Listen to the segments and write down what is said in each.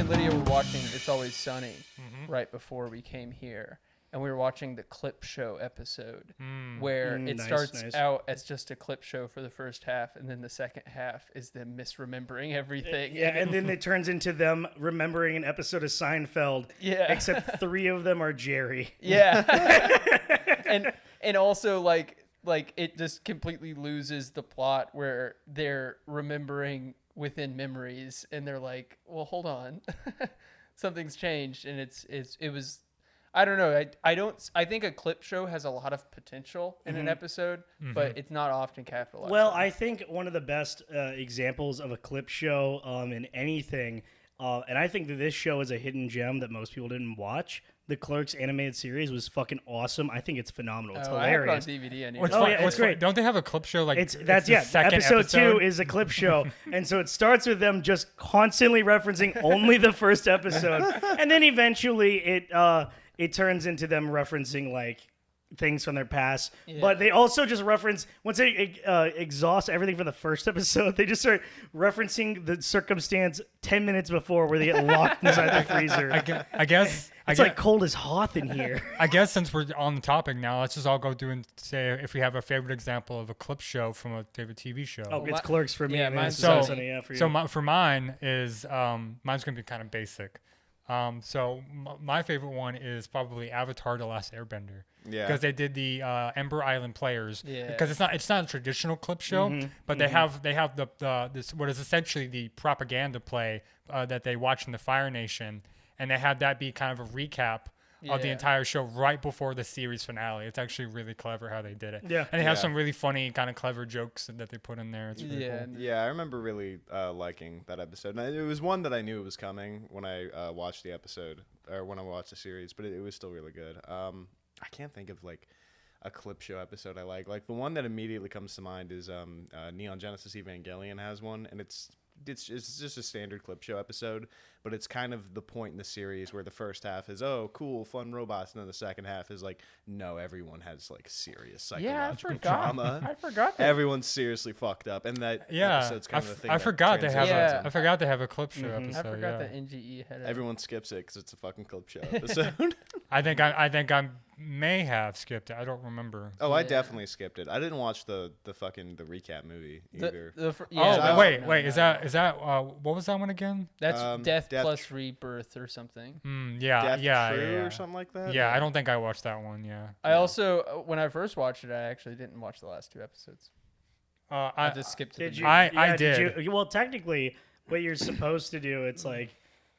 and Lydia were watching It's Always Sunny right before we came here. And we were watching the clip show episode where it starts out as just a clip show for the first half. And then the second half is them misremembering everything. Yeah, and then it turns into them remembering an episode of Seinfeld. Yeah. Except 3 of them are Jerry. Yeah. and also like it just completely loses the plot where they're remembering within memories and they're like, well, hold on. Something's changed. And it was, I don't know. I think a clip show has a lot of potential in an episode, but it's not often capitalized. Well, I think one of the best examples of a clip show in anything, and I think that this show is a hidden gem that most people didn't watch. The Clerks animated series was fucking awesome. I think it's phenomenal. It's hilarious. I have it on DVD anyway. It's great. Don't they have a clip show like episode 2 is a clip show. And so it starts with them just constantly referencing only the first episode. And then eventually it turns into them referencing like things from their past, but they also just reference, once they exhaust everything from the first episode, they just start referencing the circumstance 10 minutes before where they get locked inside the freezer. I guess it's like cold as Hoth in here. I guess since we're on the topic now, let's just all go through and say if we have a favorite example of a clip show from a favorite TV show. Oh, it's Clerks for me. Yeah, mine's for mine is mine's gonna be kind of basic. So my favorite one is probably Avatar: The Last Airbender. Yeah. Because they did the Ember Island Players. Yeah. Because it's not a traditional clip show, but they have this what is essentially the propaganda play that they watch in the Fire Nation, and they had that be kind of a recap of the entire show right before the series finale. It's actually really clever how they did it. Yeah. And they have some really funny kind of clever jokes that they put in there. It's really cool. Yeah, I remember really liking that episode. And it was one that I knew was coming when I watched the episode or when I watched the series, but it was still really good. I can't think of like a clip show episode I like. Like the one that immediately comes to mind is Neon Genesis Evangelion has one, and it's just a standard clip show episode, but it's kind of the point in the series where the first half is, oh, cool, fun robots, and then the second half is like, no, everyone has like serious psychological trauma. I forgot that. Everyone's seriously fucked up, and that episode's kind of the thing. I forgot they have a clip show episode. I forgot that NGE had it. Everyone skips it because it's a fucking clip show episode. I think I may have skipped it. I don't remember. Oh, I definitely skipped it. I didn't watch the recap movie either. Wait. Is that what was that one again? That's Death plus Rebirth or something. Or something like that. Yeah, I don't think I watched that one. Yeah. I also, when I first watched it, I actually didn't watch the last 2 episodes. I just skipped it. I did. Well, technically, what you're supposed to do, it's like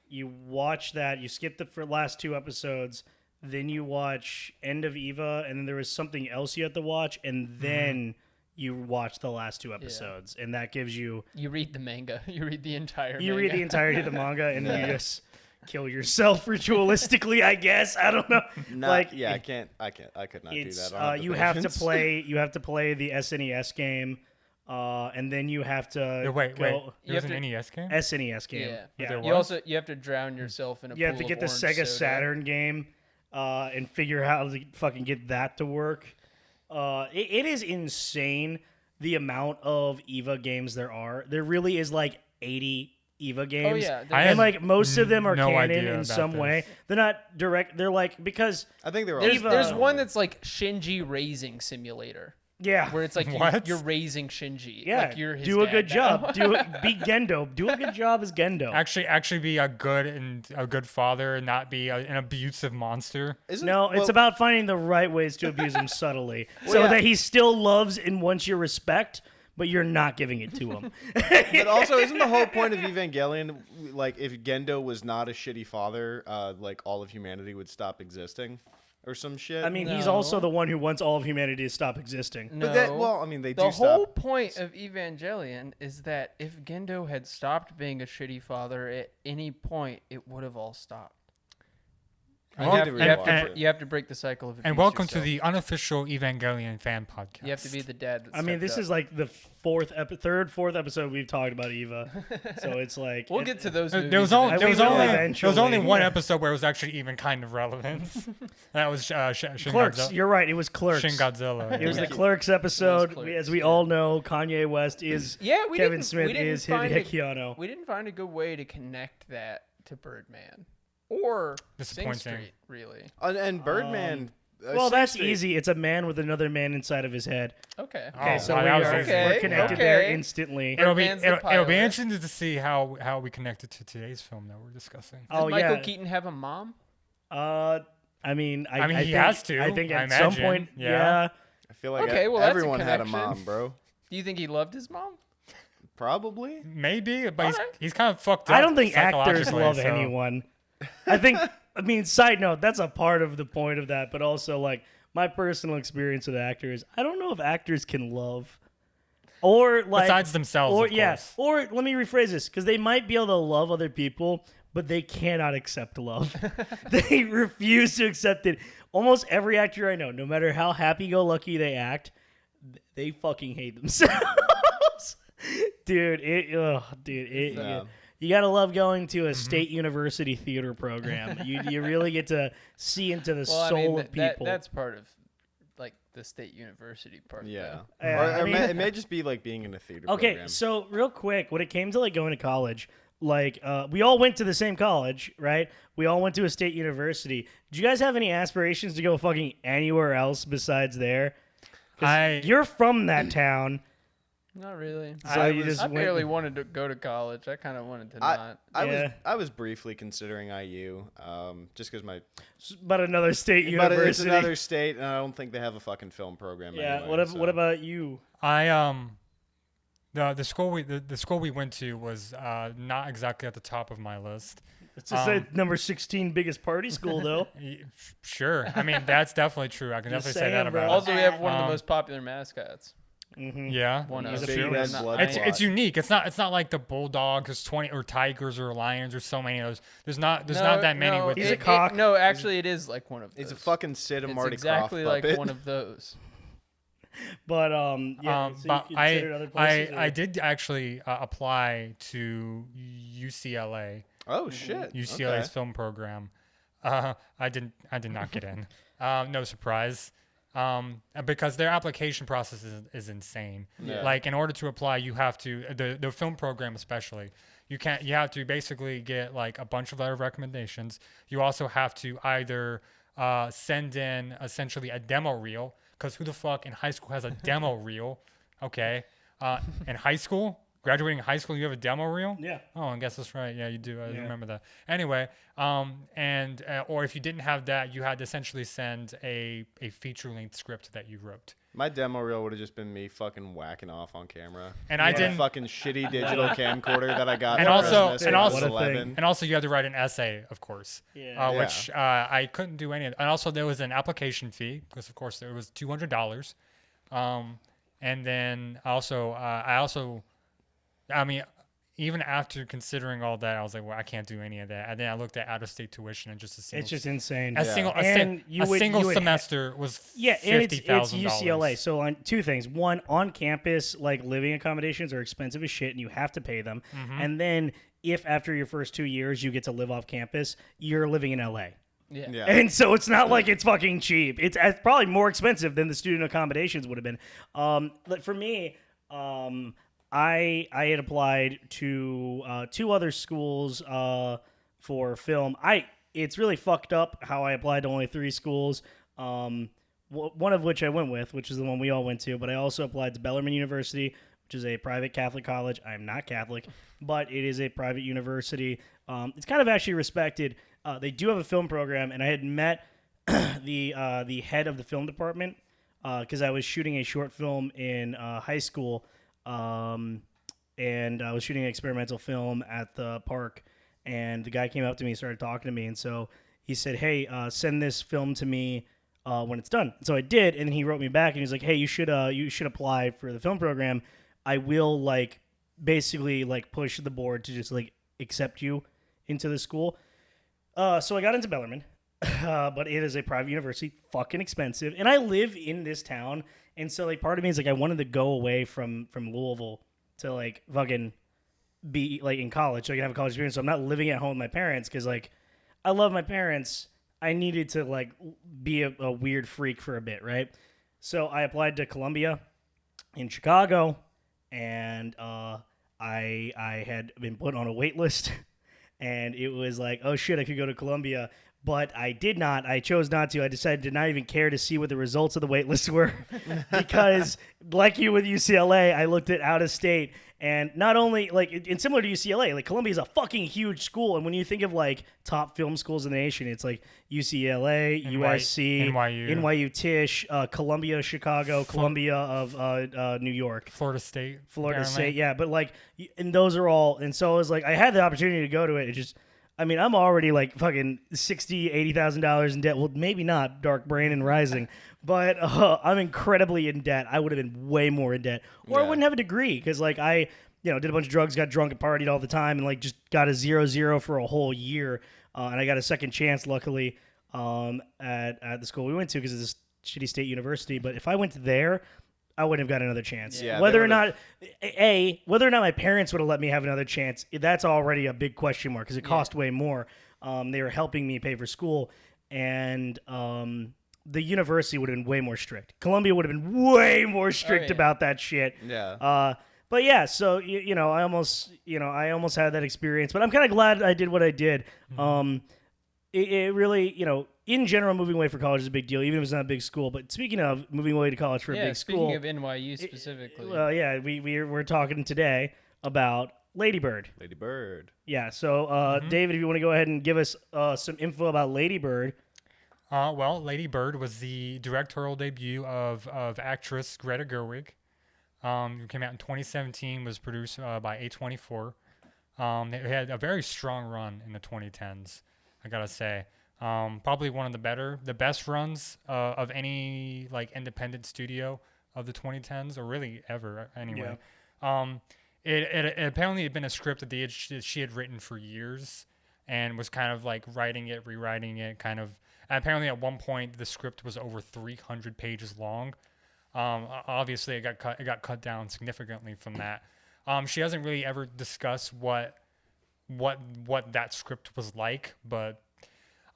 you watch that, you skip the last 2 episodes, then you watch End of Eva, and then there was something else you had to watch, and then you watch the last 2 episodes, and that gives you... You read the manga. You read the entire manga. You read the entirety of the manga, and you just kill yourself ritualistically, I guess. I don't know. I could not do that. You have to play the SNES game, and then you have to wait. There's an NES game? SNES game. Yeah. You have to drown yourself in a pool of orange soda. You have to get the Sega Saturn game, and figure out how to fucking get that to work. It is insane the amount of EVA games there are. There really is like 80 EVA games. Oh yeah, and like most of them are canon in some way. They're not direct. They're like, because I think there's one that's like Shinji Raising Simulator. Yeah, where it's like you're raising Shinji. Yeah, like you're his do a dad good now. job. Be Gendo. Do a good job as Gendo. Actually, be a good father and not be an abusive monster. It's about finding the right ways to abuse him subtly, that he still loves and wants your respect, but you're not giving it to him. But also, isn't the whole point of Evangelion, like, if Gendo was not a shitty father, like, all of humanity would stop existing? Or some shit. I mean, he's also the one who wants all of humanity to stop existing. No. They do The stop. whole point of Evangelion is that if Gendo had stopped being a shitty father at any point, it would have all stopped. You have to break the cycle of abuse. And welcome yourself. to the unofficial Evangelion fan podcast. You have to be the dad. This is like the fourth episode we've talked about Eva. So it's like we'll get to those. There was only one episode where it was actually even kind of relevant. That was Shin Clerks. Godzilla. You're right. It was Clerks. Shin Godzilla. It was the Clerks episode. As we all know, Kanye West is Kevin Smith is Hideaki Anno. We didn't find a good way to connect that to Birdman or Sing Disappointing. Street, really. And Birdman. Well, Sing that's Street- easy. It's a man with another man inside of his head. Okay. Okay, Oh, so wow, we that was are easy. we're connected there Okay. instantly. It'll be Birdman's the it'll be pilot. interesting to see how we connect it to today's film that we're discussing. Did Oh Michael yeah. Keaton have a mom? I mean, I mean, he think, has to, I think I at some imagine. point, Yeah. I feel like Okay, well, that's a everyone had a connection. mom, bro. Do you think he loved his mom? Probably. Maybe, but Alright. he's kind of fucked up. I don't think actors psychologically, love so- anyone. I think, I mean, side note, that's a part of the point of that, but also like my personal experience with actors, I don't know if actors can love or like Besides themselves, or of yeah, course. or let me rephrase this because they might be able to love other people, but they cannot accept love. They refuse to accept it. Almost every actor I know, no matter how happy-go-lucky they act, they fucking hate themselves. Dude, Yeah. you gotta love going to a state university theater program. You really get to see into the Well, soul I mean, of people. that's part of like the state university part. Yeah. though. Yeah, Or I mean- it may just be like being in a theater Okay, program. so real quick, when it came to like going to college, like we all went to the same college, right? We all went to a state university. Did you guys have any aspirations to go fucking anywhere else besides there? 'Cause you're from that town. Not really. So you just I went- barely wanted to go to college. I kind of wanted to not. Yeah. I was briefly considering IU, just because But another state but it's university. another state, and I don't think they have a fucking film program. yeah. Anyway, What about you? The school we went to was not exactly at the top of my list. It's just a number 16 biggest party school though. Sure, I mean that's definitely true. I can Just definitely say that saying, bro. about Also, we have one of the Um, most popular mascots. Mm-hmm. it. Yeah, One He's of a Big big red one. blood it's clot. unique. It's not like the bulldogs, 20 or tigers or lions. There's so many of those. There's not that many. No, with He's a it- cock. no, actually, it is like one of those. It's a fucking Sid and It's Marty exactly Krofft like puppet. one of those. But yeah. So but you considered other places, I or- did actually apply to UCLA. Oh shit! UCLA's Okay. film program. I did not get in. No surprise. Because their application process is insane. Yeah. Like in order to apply, you have to the film program especially. You have to basically get like a bunch of letter of recommendations. You also have to either send in essentially a demo reel, because who the fuck in high school has a demo reel? Okay, in high school. Graduating high school, you have a demo reel? Yeah. Oh, I guess that's right. Yeah, you do. I Yeah. remember that. Anyway, or if you didn't have that, you had to essentially send a feature-length script that you wrote. My demo reel would have just been me fucking whacking off on camera. And I With a didn't. fucking shitty digital camcorder that I got. And for also- Christmas and when I was also- What a thing. 11. And also, you had to write an essay, of course, Yeah. which I couldn't do any of. And also, there was an application fee because, of course, there was $200. And then I mean, even after considering all that, I was like, well, I can't do any of that. And then I looked at out-of-state tuition and just a single. It's just insane. a single And you would- single you would semester was Yeah, and it's $50,000. UCLA. So on two things: one, on campus, like living accommodations are expensive as shit, and you have to pay them. Mm-hmm. And then, if after your first 2 years you get to live off campus, you're living in LA. Yeah. Yeah. And so it's not like it's fucking cheap. It's probably more expensive than the student accommodations would have been. But for me, I had applied to 2 other schools for film. It's really fucked up how I applied to only 3 schools. One of which I went with, which is the one we all went to. But I also applied to Bellarmine University, which is a private Catholic college. I am not Catholic, but it is a private university. It's kind of actually respected. They do have a film program, and I had met the head of the film department because I was shooting a short film in high school, and I was shooting an experimental film at the park, and the guy came up to me and started talking to me, and so he said, hey, send this film to me when it's done. So I did, and he wrote me back, and he's like, hey, you should apply for the film program. I will basically push the board to just accept you into the school. So I got into Bellarmine, but it is a private university, fucking expensive, and I live in this town, and so part of me is I wanted to go away from Louisville to fucking be in college, so I can have a college experience. So I'm not living at home with my parents because I love my parents. I needed to be a weird freak for a bit, right? So I applied to Columbia in Chicago, and I had been put on a wait list. and it was like, oh shit, I could go to Columbia. But I did not. I chose not to. I decided to not even care to see what the results of the wait list were because, like you with UCLA, I looked at out of state. And not only, like, it's similar to UCLA, like, Columbia is a fucking huge school. And when you think of, like, top film schools in the nation, it's like UCLA, USC, NYU Tisch, Columbia, Chicago, Columbia of New York. Florida State. Yeah. But, like, and those are all, and so it was like, I had the opportunity to go to it. It just, I mean, I'm already like fucking $80,000 in debt. Well, maybe not, dark brain and rising, but I'm incredibly in debt. I would have been way more in debt, or I wouldn't have a degree because like I, did a bunch of drugs, got drunk and partied all the time, and like just got a 0-0 for a whole year. And I got a second chance, luckily, at the school we went to because it's this shitty state university. But if I went there, I wouldn't have got another chance. Yeah, whether or not my parents would have let me have another chance, that's already a big question mark because it cost way more. They were helping me pay for school, and the university would have been way more strict. Columbia would have been way more strict about that shit. Yeah. But yeah, so I almost had that experience, but I'm kind of glad I did what I did. Mm-hmm. It really, in general, moving away for college is a big deal, even if it's not a big school. But speaking of moving away to college for a big school, speaking of NYU specifically, we're talking today about Lady Bird. Lady Bird. Yeah. So, David, if you want to go ahead and give us some info about Lady Bird. Well, Lady Bird was the directorial debut of actress Greta Gerwig. It came out in 2017. Was produced by A24. It had a very strong run in the 2010s. I gotta say, probably one of the best runs of any like independent studio of the 2010s, or really ever anyway. Yeah. It apparently had been a script that she had written for years, and was kind of like writing it, rewriting it, kind of. And apparently, at one point, the script was over 300 pages long. Obviously, it got cut down significantly from that. She hasn't really ever discussed what that script was like, but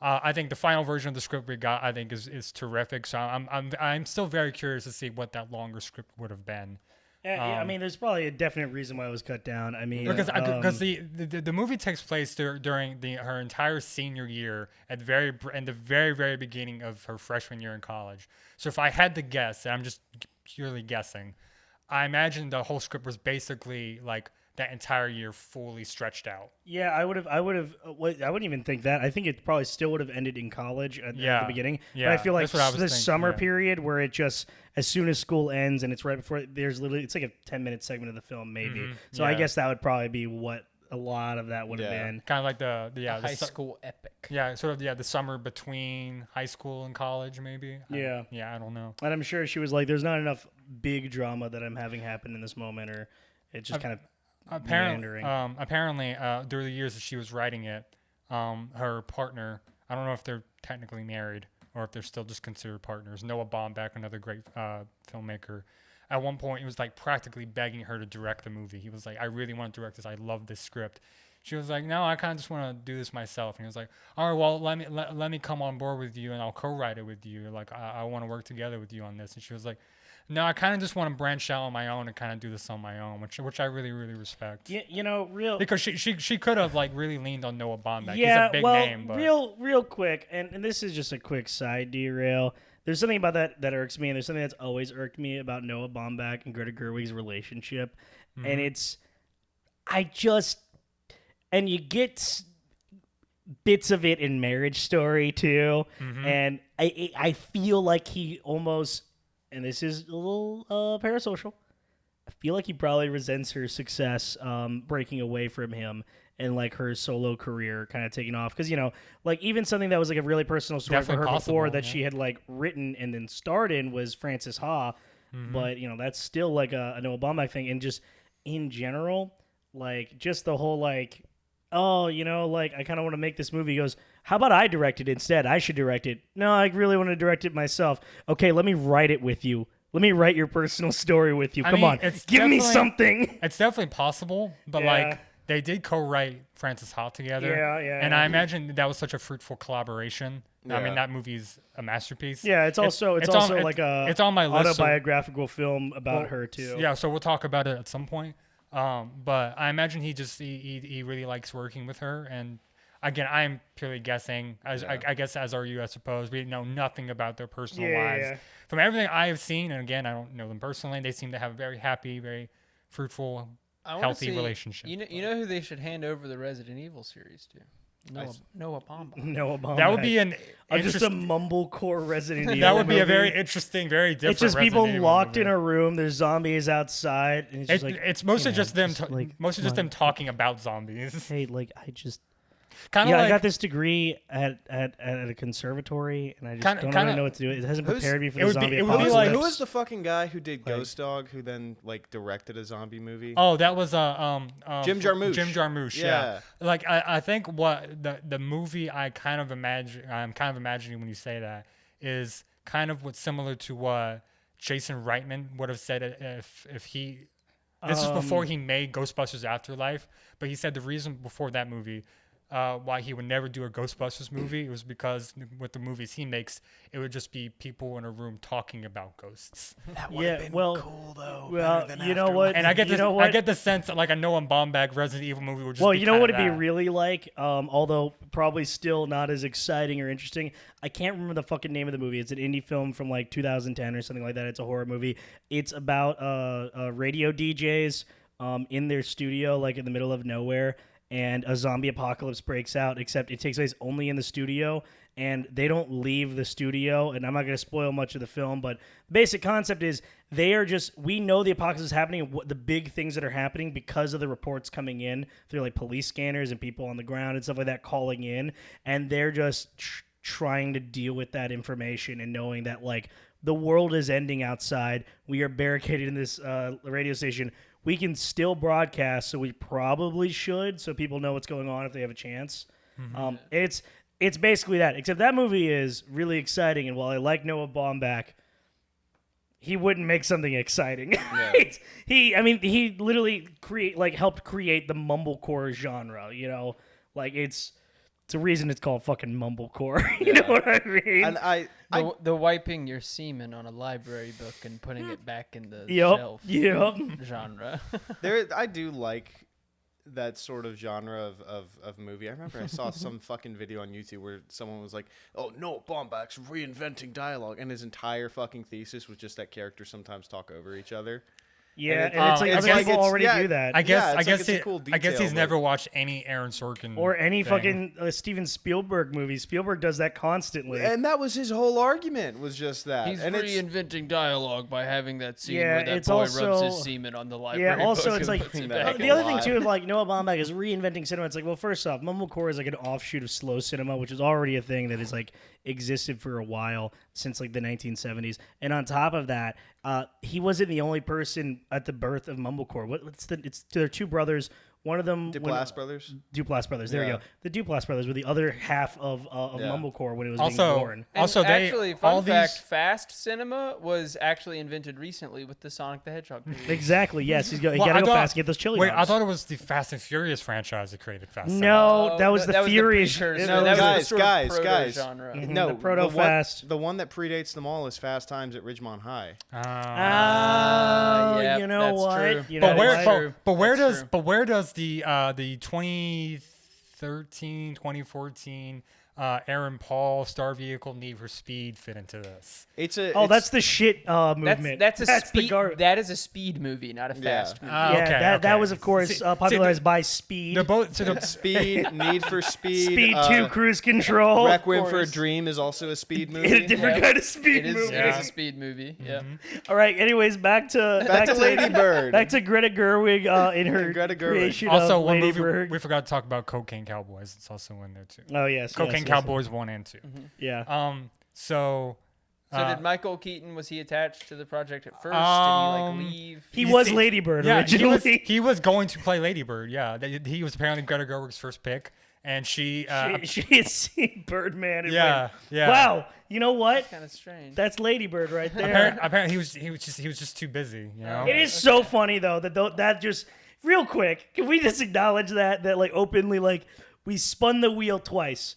I think the final version of the script we got, I think, is terrific. So I'm still very curious to see what that longer script would have been. I mean, there's probably a definite reason why it was cut down. I mean, because the movie takes place during her entire senior year in the very, very beginning of her freshman year in college. So if I had to guess, and I'm just purely guessing, I imagine the whole script was basically like that entire year fully stretched out. Yeah, I wouldn't even think that. I think it probably still would have ended in college at the beginning. Yeah, but I feel like the summer period where it just, as soon as school ends and it's right before, it's like a 10-minute segment of the film maybe. Mm-hmm. So I guess that would probably be what a lot of that would have been. Kind of like the high school epic. Yeah, sort of the summer between high school and college maybe. Yeah. I don't know. And I'm sure she was like, there's not enough big drama that I'm having happen in this moment, or it just kind of apparently during the years that she was writing it, her partner, I don't know if they're technically married or if they're still just considered partners, Noah Baumbach, another great filmmaker, at one point he was like practically begging her to direct the movie. He was like, I really want to direct this, I love this script. She was like, no, I kind of just want to do this myself. And he was like, all right, well, let me come on board with you and I'll co-write it with you. Like, I want to work together with you on this. And she was like, no, I kind of just want to branch out on my own and kind of do this on my own, which I really, really respect. Because she could have like really leaned on Noah Baumbach. Yeah, he's a big name. But real quick, and this is just a quick side derail. There's something about that irks me, and there's something that's always irked me about Noah Baumbach and Greta Gerwig's relationship, and and you get bits of it in Marriage Story too, and I feel like he almost. And this is a little parasocial. I feel like he probably resents her success breaking away from him and like her solo career kind of taking off. Because, like even something that was like a really personal story for her before that she had like written and then starred in was Frances Ha. But, that's still like a Noah Baumbach thing. And just in general, like just the whole like, like I kind of want to make this movie. He goes, how about I direct it instead? I should direct it. No, I really want to direct it myself. Okay, let me write it with you. Let me write your personal story with you. Come on, give me something. It's definitely possible, but like they did co-write Frances Ha together. Yeah. And I imagine that was such a fruitful collaboration. Yeah. I mean, that movie's a masterpiece. Yeah, it's also like it's on my list, autobiographical film about her too. Yeah, so we'll talk about it at some point. But I imagine he really likes working with her. And again, I'm purely guessing. I guess as are you, I suppose. We know nothing about their personal lives. Yeah. From everything I have seen, and again, I don't know them personally, they seem to have a very happy, very fruitful, healthy relationship. You know who they should hand over the Resident Evil series to? Noah Baumbach. Noah Baumbach. That would be an just a mumblecore Resident Evil. That would be movie. a very interesting, very different. It's just Resident people Evil locked movie. in a room. There's zombies outside, and It's mostly just them. like, Mostly just them talking about zombies. Hey, like I just. Kind of Yeah, like I got this degree at a conservatory, and I just don't really know what to do. It hasn't prepared me for the zombie it would be apocalypse. like- Who was the fucking guy who did Ghost Dog, who then like directed a zombie movie? Oh, that was Jim Jarmusch. Jim Jarmusch, yeah. Like I think what the movie I'm kind of imagining when you say that is kind of what's similar to what Jason Reitman would have said if he. This is before he made Ghostbusters Afterlife, but he said the reason before that movie. Why he would never do a Ghostbusters movie. It was because with the movies he makes, it would just be people in a room talking about ghosts. That would have been cool though. Well, you know what? And I get you I get the sense that like a Noah Baumbach Resident Evil movie would just Well, be you know what it'd kinda be that. really like, although probably still not as exciting or interesting. I can't remember the fucking name of the movie. It's an indie film from like 2010 or something like that. It's a horror movie. It's about radio DJs in their studio, like in the middle of nowhere. And a zombie apocalypse breaks out, except it takes place only in the studio, and they don't leave the studio. And I'm not going to spoil much of the film, but the basic concept is we know the apocalypse is happening and what the big things that are happening because of the reports coming in through like police scanners and people on the ground and stuff like that calling in, and they're just trying to deal with that information and knowing that like the world is ending outside. We are barricaded in this radio station. We can still broadcast, so we probably should, so people know what's going on if they have a chance. Mm-hmm. It's basically that, except that movie is really exciting, and while I like Noah Baumbach, he wouldn't make something exciting. Yeah. He literally helped create the mumblecore genre. You know, like it's a reason it's called fucking mumblecore. You know what I mean? And The wiping your semen on a library book and putting it back in the Yep. shelf genre. I do like that sort of genre of movie. I remember I saw some fucking video on YouTube where someone was like, "Oh no, Baumbach's reinventing dialogue," and his entire fucking thesis was just that characters sometimes talk over each other. Yeah, And and it's like it's other like people it's- already yeah, do that. I guess Yeah, I it's guess like it's a it- cool I guess detail, he's but- never watched any Aaron Sorkin Or any thing. fucking Steven Spielberg movie. Spielberg does that constantly. And that was his whole argument, was just that. He's and reinventing dialogue by having that scene Yeah, where that it's boy rubs also- his semen on the library Yeah, also book it's and like puts it that back up in the other thing lot. too of like Noah Baumbach is reinventing cinema. It's like, well, first off, mumblecore is like an offshoot of slow cinema, which is already a thing that has like existed for a while since like the 1970s. And on top of that, he wasn't the only person at the birth of mumblecore. They're two brothers. One of them, Duplass brothers. Duplass brothers. There we Yeah. go. The Duplass brothers were the other half of Yeah. mumblecore when it was Also- being born. And Also, they actually, all fun fact: these fast cinema was actually invented recently with the Sonic the Hedgehog movie. Exactly. Yes, you Well, gotta I go thought- fast. Get those chili Wait, dogs. I thought it was the Fast and Furious franchise that created Fast. Cinema. No, Oh, that was the Furious. precursor. No, that was the guys, sort of guys, proto guys. genre. No, the proto-fast. The one that predates them all is Fast Times at Ridgemont High. Yep, You know that's what? true. You know But where, what? True. but where That's does true. but where does the 2013 2014 Aaron Paul Star Vehicle Need for Speed fit into this? That's the shit movement. That's a the speed. gar- That is a speed movie, not a fast movie. yeah, Okay, that okay. was of course See, popularized by Speed. They're both so they're, Speed, Need for Speed. Speed 2 Cruise Control. Requiem for a course. Dream is also a speed a movie. different Yeah. kind of speed It is. movie. It is a speed movie. Yeah. All right. Anyways, back to Back to Lady Bird. Back to Greta Gerwig in her Greta Gerwig. creation also of one Lady movie Bird. we forgot to talk about Cocaine Cowboys. It's also in there too. Oh yes, Cocaine yes, Cowboys 1 and 2. Yeah. So So did Michael Keaton? Was he attached to the project at first? Did he Um, like leave? He was Lady Bird yeah, originally. he was going to play Lady Bird. Yeah, he was apparently Greta Gerwig's first pick, and she she had seen Birdman. And yeah, went, yeah. Wow. You know what? Kind of strange. That's Lady Bird right there. Apparently he was just too busy. You know. It is so funny though that just real quick. Can we just acknowledge that like openly like we spun the wheel twice.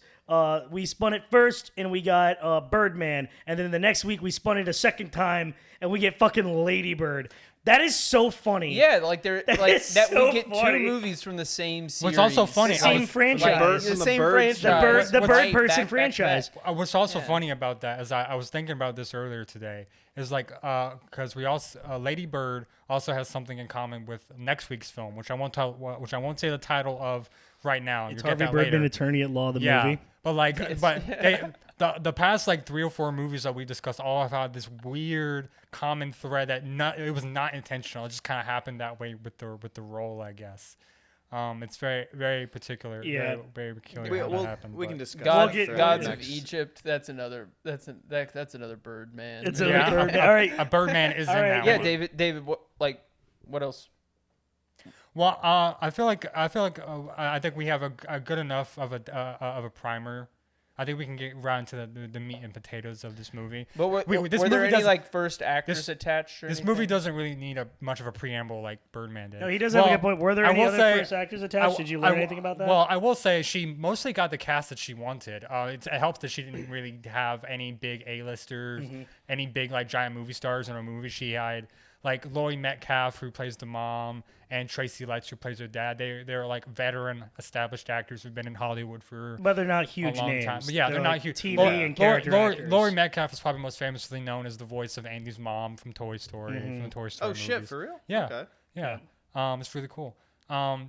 We spun it first, and we got Birdman, and then the next week we spun it a second time, and we get fucking Lady Bird. That is so funny. Yeah, like they're like is that. so We get funny. 2 movies from the same series. What's also funny, The same franchise. the the same birds- franchise. the Right bird person back, back, franchise. back. What's also Yeah. funny about that is I was thinking about this earlier today. Is like because we also Lady Bird also has something in common with next week's film, which I won't say the title of right now. It's You'll get Harvey that Birdman, later. Attorney at Law, the Yeah, movie. but the past like 3 or 4 movies that we discussed all have had this weird common thread that it was not intentional. It just kind of happened that way with the role, I guess. It's very very particular. Yeah. very peculiar how that happened. We but- can discuss. Gods, We'll get- Gods we'll of next. Egypt. That's another bird man. It's Yeah, a bird. All right. a Birdman is All in right. that yeah, one. David. What else? Well, I feel like I think we have a good enough of a primer. I think we can get right into the meat and potatoes of this movie. But were this there movie any doesn't- like first actors this- attached? Or This anything? movie doesn't really need much of a preamble like Birdman did. No, he does have a good point. Were there I any will other say- first actors attached? Did you learn anything about that? Well, I will say she mostly got the cast that she wanted. It helps that she didn't really have any big A-listers, any big like giant movie stars in her movie. She had like Laurie Metcalf, who plays the mom, and Tracy Letts, who plays her dad. They're like veteran, established actors who've been in Hollywood for but they're not huge a long names. time. But yeah, they're not like huge. TV Laurie- and character actors. Laurie Metcalf is probably most famously known as the voice of Andy's mom from Toy Story, from the Toy Story Oh shit, movies. for real? Yeah. Okay. Yeah. It's really cool.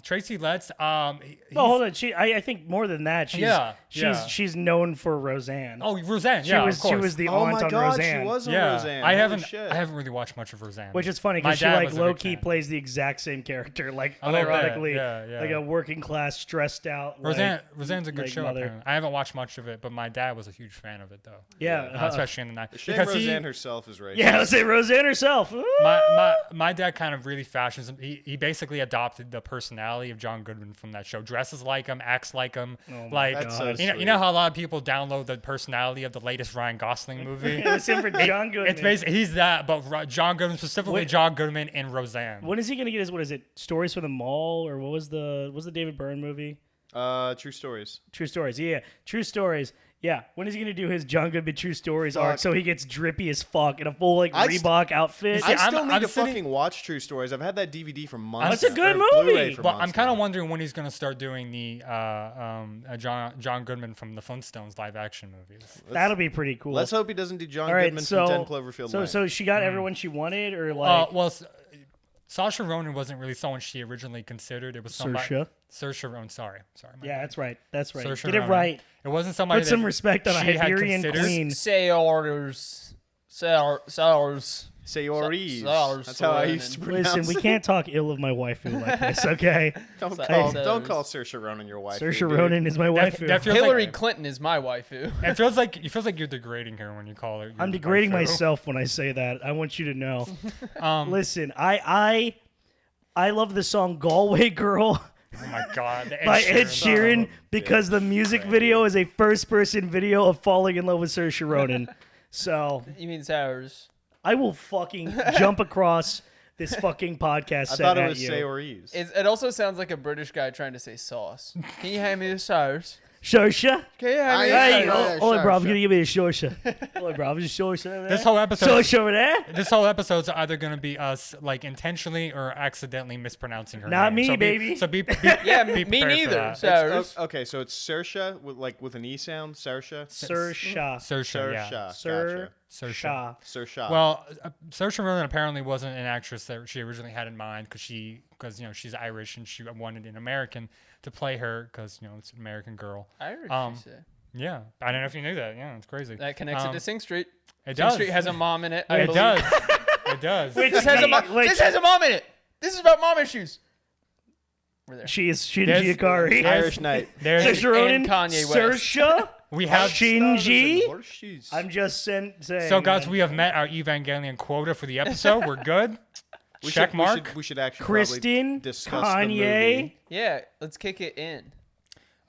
Tracy Letts, No, hold on. I think more than that. She's known for Roseanne. Oh, Roseanne. she Yeah, was of course. she was the Oh aunt my on god, Roseanne. she was on Yeah, Roseanne. I Holy shit. haven't really watched much of Roseanne. Which is funny My because she dad like was a big low key fan. plays the exact same character, like I love that. unironically, Yeah. like a working class, stressed out. Roseanne's a good like show. mother. Apparently. I haven't watched much of it, but my dad was a huge fan of it, though. Yeah, Especially in the night. Shame Because Roseanne herself is racist. yeah. Let's say Roseanne herself. my dad kind of really fashions him. He basically adopted the personality of John Goodman from that show. Dresses like him, acts like him. Like That's so you know how a lot of people download the personality of the latest Ryan Gosling movie. It's him for John Goodman. It's basically he's that, but John Goodman, specifically Wait. John Goodman in Roseanne. When is he gonna get his? What is it? Stories from the Mall, or what was the David Byrne movie? True stories. True Stories. Yeah, True Stories. Yeah. When is he gonna do his John Goodman True Stories arc? So he gets drippy as fuck in a full like I Reebok outfit. See, I still need I'm to sitting- fucking watch True Stories. I've had that DVD for months. That's a good or Blu-ray movie. for But I'm months kind now. of wondering when he's gonna start doing the John Goodman from the Flintstones live action movies. That'll be pretty cool. Let's hope he doesn't do John All right, Goodman so from 10 Cloverfield Lane. so she got everyone she wanted, or like Saoirse Ronan wasn't really someone she originally considered. It was somebody. Saoirse? Saoirse Ronan. Sorry. My Yeah, bad. that's right. That's right. Saoirse Get it Ronan. right. It wasn't somebody. Put some that respect on a she had Iberian considered. queen. Sayors. Sayoris. Saoirse That's how I used to pronounce Listen, we it. can't talk ill of my waifu like this, okay? Don't Sa- call, Saoirse. don't call Saoirse Ronan your wife. Saoirse dude. Ronan is my waifu. that feels Hillary like, Clinton is my waifu. it feels like you're degrading her when you call her. I'm your degrading waifu. myself when I say that. I want you to know. Um, Listen, I love the song Galway Girl Oh my God. the by Ed song. Sheeran because the music video is a first-person video of falling in love with Saoirse Ronan. So You mean Sours? I will fucking jump across this fucking podcast I set thought it at was you. Sayoris. It also sounds like a British guy trying to say sauce. Can you hand me the Sours? Saoirse? Can you hand me the Hey, Sours? oi, bro, I'm gonna give you a Saoirse. Oi, bro, just Saoirse over there. This whole episode. Saoirse over there? This whole episode's either gonna be us like intentionally or accidentally mispronouncing her Not name. me, baby. Yeah, be me prepared for neither. that. Sours. Okay, so it's Saoirse with an E sound. Saoirse. Saoirse. Saoirse, yeah. Gotcha. Saoirse. Saoirse. Well, Saoirse Ronan apparently wasn't an actress that she originally had in mind because she's Irish and she wanted an American to play her because it's an American girl. Irish, Um, you say. Yeah, I don't know if you knew that. Yeah, it's crazy. That connects it to Sing Street. It Sing does. Street has a mom in it. I It believe. does. It does. This has a mom in it. This is about mom issues. We're there. She is Shinji There's- Ikari. Irish Knight. There's Saoirse Ronan. And Kanye West. Saoirse. we have. Shinji. I'm just saying. So guys, we have met our Evangelion quota for the episode. We're good. Check mark. We should actually Kristen, probably discuss Kanye. the movie. Yeah, let's kick it in.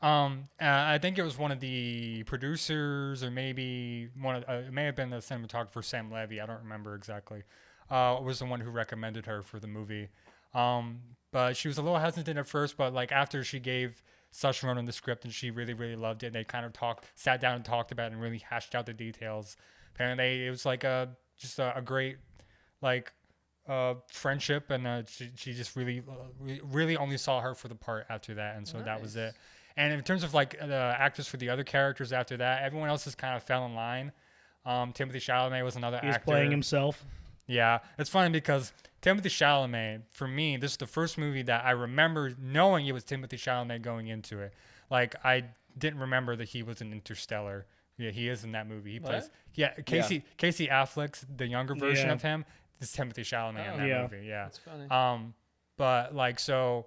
I think it was one of the producers, or maybe it may have been the cinematographer Sam Levy. I don't remember exactly. Was the one who recommended her for the movie. But she was a little hesitant at first, but like after she gave Saoirse Ronan the script, and she really, really loved it. And they kind of sat down and talked about it and really hashed out the details. Apparently, it was like just a great like friendship, and she just really, really only saw her for the part after that, and so that was it. And in terms of like the actors for the other characters after that, everyone else just kind of fell in line. Timothy Chalamet was another actor. He's playing himself. Yeah, it's funny because Timothy Chalamet, for me, this is the first movie that I remember knowing it was Timothy Chalamet going into it. Like, I didn't remember that he was in Interstellar. Yeah, he is in that movie. He plays. Yeah, Casey Affleck's the younger version of him. Is Timothy Chalamet in that movie. Yeah, that's funny. But like so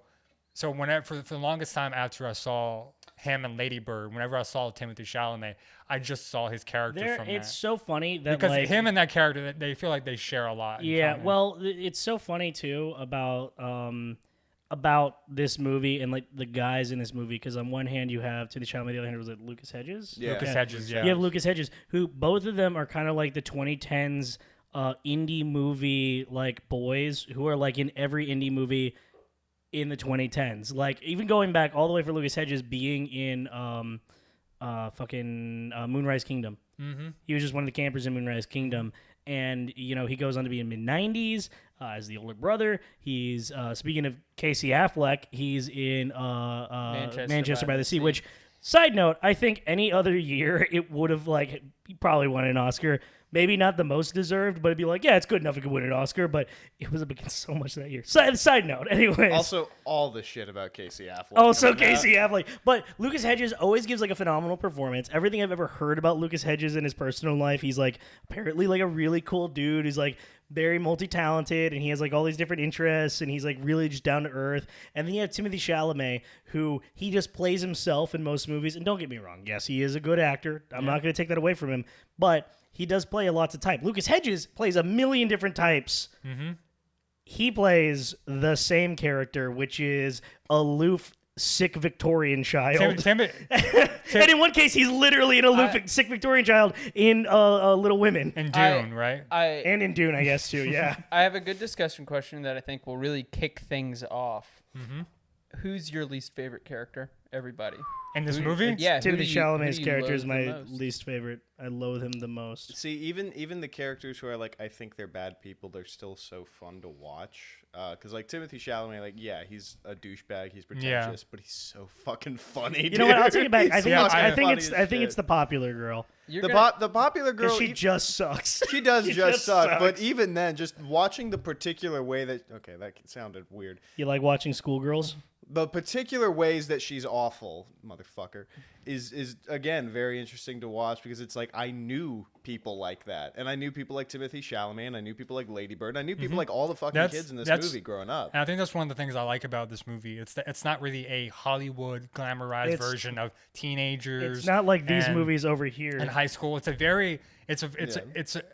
whenever for the longest time after I saw him and Lady Bird, whenever I saw Timothy Chalamet, I just saw his character from It's that. so funny that because like, him and that character, they feel like they share a lot. Yeah, well, it's so funny too about this movie and like the guys in this movie, because on one hand you have Timothy Chalamet, the other hand was it Lucas Hedges? Yeah. Lucas Hedges, yeah. You have Lucas Hedges, who both of them are kind of like the 2010s indie movie like Boiz, who are like in every indie movie in the 2010s. Like even going back all the way for Lucas Hedges being in Moonrise Kingdom. Mm-hmm. He was just one of the campers in Moonrise Kingdom. And, you know, he goes on to be in mid-90s as the older brother. He's, speaking of Casey Affleck, he's in Manchester by the Sea, which, side note, I think any other year it would have, like, he probably won an Oscar. Maybe not the most deserved, but it'd be like, yeah, it's good enough it could win an Oscar, but it was up against so much that year. Side note, anyways. Also, all the shit about Casey Affleck. Also, Casey Affleck. But Lucas Hedges always gives like a phenomenal performance. Everything I've ever heard about Lucas Hedges in his personal life, he's like apparently like a really cool dude who's like very multi-talented, and he has like all these different interests, and he's like really just down to earth. And then you have Timothy Chalamet, who he just plays himself in most movies. And don't get me wrong, yes, he is a good actor. I'm not going to take that away from him, but he does play a lots of type. Lucas Hedges plays a million different types. Mm-hmm. He plays the same character, which is aloof, sick Victorian child. And in one case, he's literally an aloof, sick Victorian child in Little Women. And Dune, right? And in Dune, I guess, too, yeah. I have a good discussion question that I think will really kick things off. Mm-hmm. Who's your least favorite character? Everybody. In this movie? Yeah. Timothy Chalamet's character is my least favorite. I loathe him the most. See, even the characters who are like, I think they're bad people, they're still so fun to watch. Because like Timothy Chalamet, like, yeah, he's a douchebag, he's pretentious, but he's so fucking funny. You know what? I'll take it back. I think it's the popular girl. The popular girl. She just sucks. She does just suck. But even then, just watching the particular way that sounded weird. You like watching schoolgirls? The particular ways that she's awful, motherfucker, is again very interesting to watch, because it's like I knew people like that, and I knew people like Timothy Chalamet, and I knew people like Lady Bird, and I knew people like all the fucking kids in this movie growing up. And I think that's one of the things I like about this movie. It's not really a Hollywood glamorized version of teenagers. It's not like these movies over here in high school. I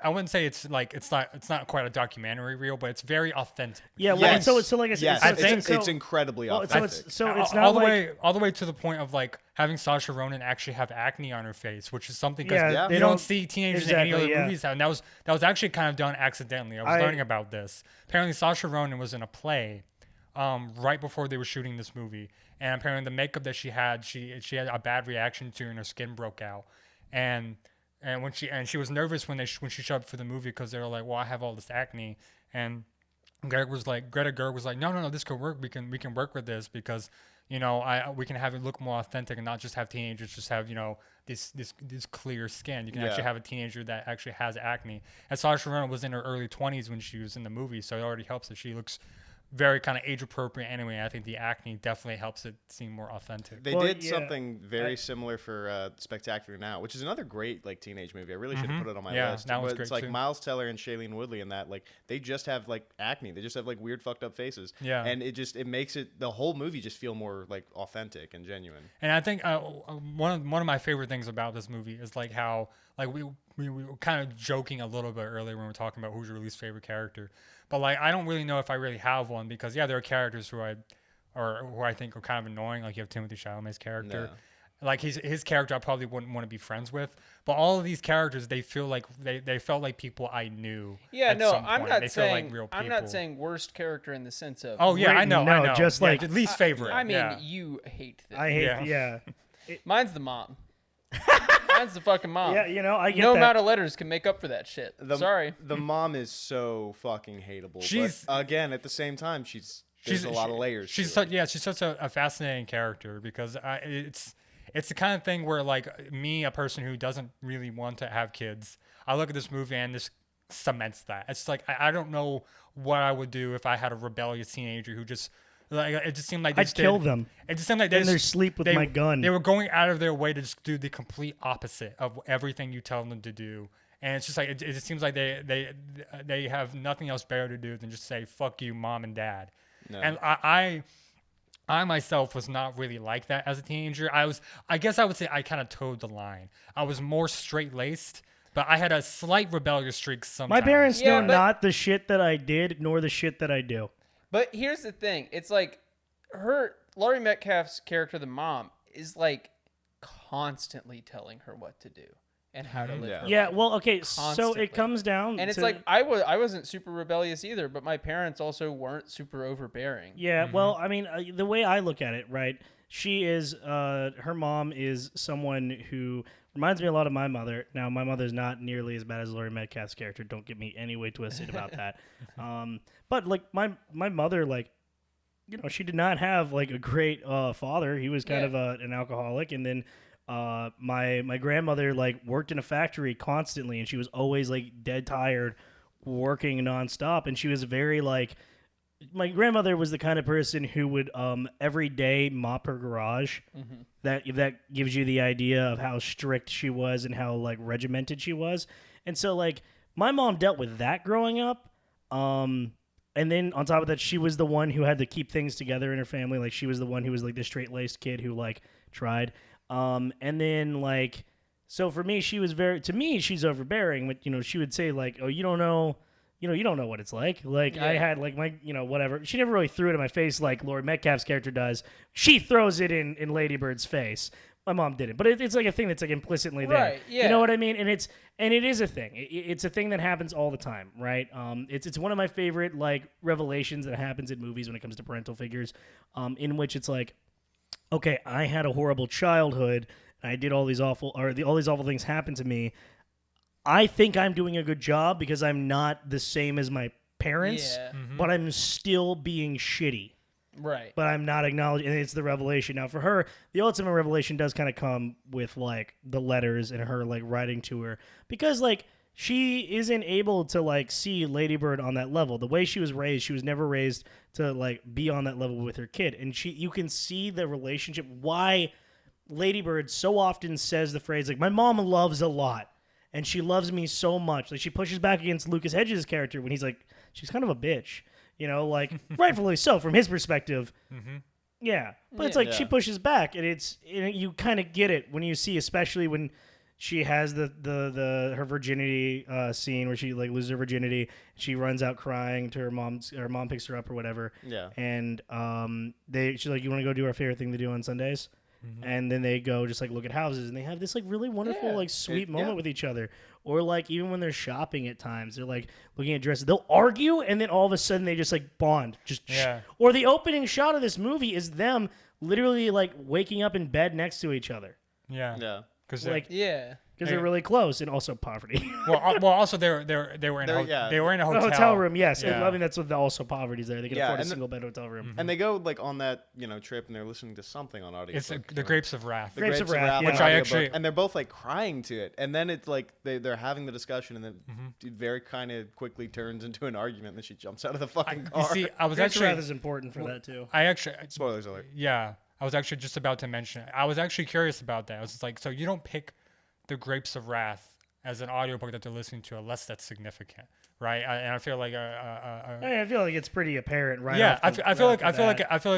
wouldn't say it's not quite a documentary reel, but it's very authentic. Yeah, well, yes. so like I said, it's incredibly authentic. It's not all the way to the point of like having Saoirse Ronan actually have acne on her face, which is something because you don't see teenagers in any other movies have. And that was actually kind of done accidentally. I was learning about this. Apparently, Saoirse Ronan was in a play right before they were shooting this movie, and apparently the makeup that she had a bad reaction to, and her skin broke out, and when she was nervous when she showed up for the movie, because they were like, well, I have all this acne, and Greta Gerwig was like, no, this could work. We can work with this, because we can have it look more authentic and not just have teenagers just have this clear skin. You can actually have a teenager that actually has acne. And Saoirse Ronan was in her early 20s when she was in the movie, so it already helps that she looks very kind of age appropriate anyway. I think the acne definitely helps it seem more authentic. They did something very similar for Spectacular Now, which is another great like teenage movie. I really should have put it on my list. That one's but it's great like too. Miles Teller and Shailene Woodley in that, like they just have like acne. They just have like weird fucked up faces. Yeah. And it makes the whole movie just feel more like authentic and genuine. And I think one of my favorite things about this movie is like how like we were kind of joking a little bit earlier when we were talking about who's your least favorite character. But like I don't really know if I really have one, because there are characters who I think are kind of annoying. Like you have Timothy Chalamet's character, Like his character, I probably wouldn't want to be friends with. But all of these characters, they feel like they felt like people I knew. Yeah, at no, some I'm point. not They saying feel like real I'm people. not saying worst character in the sense of. Oh yeah, I written, know. no, I know. just Yeah, like- least favorite. I mean, yeah. you hate them. I hate. Yeah. Yeah. Mine's the mom. Mine's the fucking mom. Yeah, you know, I get No that. amount of letters can make up for that shit. Sorry. The mom is so fucking hateable. She's- but again, at the same time, there's a lot of layers. She's to it. she's such a fascinating character because it's the kind of thing where like me, a person who doesn't really want to have kids, I look at this movie and this cements that. It's like I don't know what I would do if I had a rebellious teenager who just like it just seemed like I'd kill them. It just seemed like they in their just- sleep with they- my gun. They were going out of their way to just do the complete opposite of everything you tell them to do. And it's just like it just seems like they have nothing else better to do than just say fuck you, mom and dad. No. And I myself was not really like that as a teenager. I guess I would say I kind of towed the line. I was more straight-laced, but I had a slight rebellious streak sometimes. My parents Yeah, know but- not the shit that I did, nor the shit that I do. But here's the thing. It's like Laurie Metcalf's character, the mom, is like constantly telling her what to do and how to live her Yeah, life. well, okay, so Constantly. it comes down And it's to, like I wasn't super rebellious either, but my parents also weren't super overbearing. yeah, well, I mean, the way I look at it, right, she is, her mom is someone who reminds me a lot of my mother. Now, my mother's not nearly as bad as Laurie Metcalf's character. Don't get me any way twisted about that. But, like, my mother, like, you know, she did not have, like, a great father. He was kind of an alcoholic. And then my grandmother, like, worked in a factory constantly, and she was always, like, dead tired, working nonstop. And she was very, like, my grandmother was the kind of person who would every day mop her garage. Mm-hmm. That gives you the idea of how strict she was and how like regimented she was. And so like my mom dealt with that growing up. And then on top of that, she was the one who had to keep things together in her family. Like she was the one who was like the straight-laced kid who like tried. And then like so for me, she was she's overbearing. But you know, she would say like, "Oh, you don't know what it's like." Like I had like my, whatever. She never really threw it in my face like Laurie Metcalf's character does. She throws it in Lady Bird's face. My mom didn't, but it's like a thing that's like implicitly there. Right, yeah. You know what I mean? And it is a thing. It's a thing that happens all the time, right? It's one of my favorite like revelations that happens in movies when it comes to parental figures, in which it's like, okay, I had a horrible childhood and I did all these awful things happen to me. I think I'm doing a good job because I'm not the same as my parents, Yeah. but I'm still being shitty. Right. But I'm not acknowledging, and it's the revelation. Now, for her, the ultimate revelation does kind of come with, like, the letters and her, like, writing to her. Because, like, she isn't able to, like, see Lady Bird on that level. The way she was raised, she was never raised to, like, be on that level with her kid. And you can see the relationship, why Lady Bird so often says the phrase, like, my mom loves a lot. And she loves me so much. Like, she pushes back against Lucas Hedges' character when he's like, she's kind of a bitch. You know, like, rightfully so from his perspective. Mm-hmm. Yeah. But it's like she pushes back, and you kind of get it when you see, especially when she has her virginity scene where she, like, loses her virginity. She runs out crying to her mom. Her mom picks her up or whatever. Yeah. And she's like, you want to go do our favorite thing to do on Sundays? Mm-hmm. And then they go just like look at houses, and they have this like really wonderful like sweet moment with each other. Or like even when they're shopping at times, they're like looking at dresses. They'll argue, and then all of a sudden they just like bond. Or the opening shot of this movie is them literally like waking up in bed next to each other. Yeah. Yeah. Because Like because they're really close, and also poverty. well, also they were in they were in a hotel. A hotel room, yes. Yeah. And, I mean that's what also poverty is there. They can afford a and single bed hotel room. And they go like on that trip, and they're listening to something on audio. It's the Grapes of Wrath. The Grapes of Wrath, on which I audiobook, actually and they're both like crying to it, and then it's like they're having the discussion, and then it very kind of quickly turns into an argument, and then she jumps out of the fucking car. You see, I was Grapes of Wrath actually is important for that too. Spoilers alert. Yeah, I was actually just about to mention it. I was actually curious about that. I was just like, so you don't pick the Grapes of Wrath as an audiobook that they're listening to unless that's significant, right? And I feel like I feel like it's pretty apparent, right? yeah, I feel like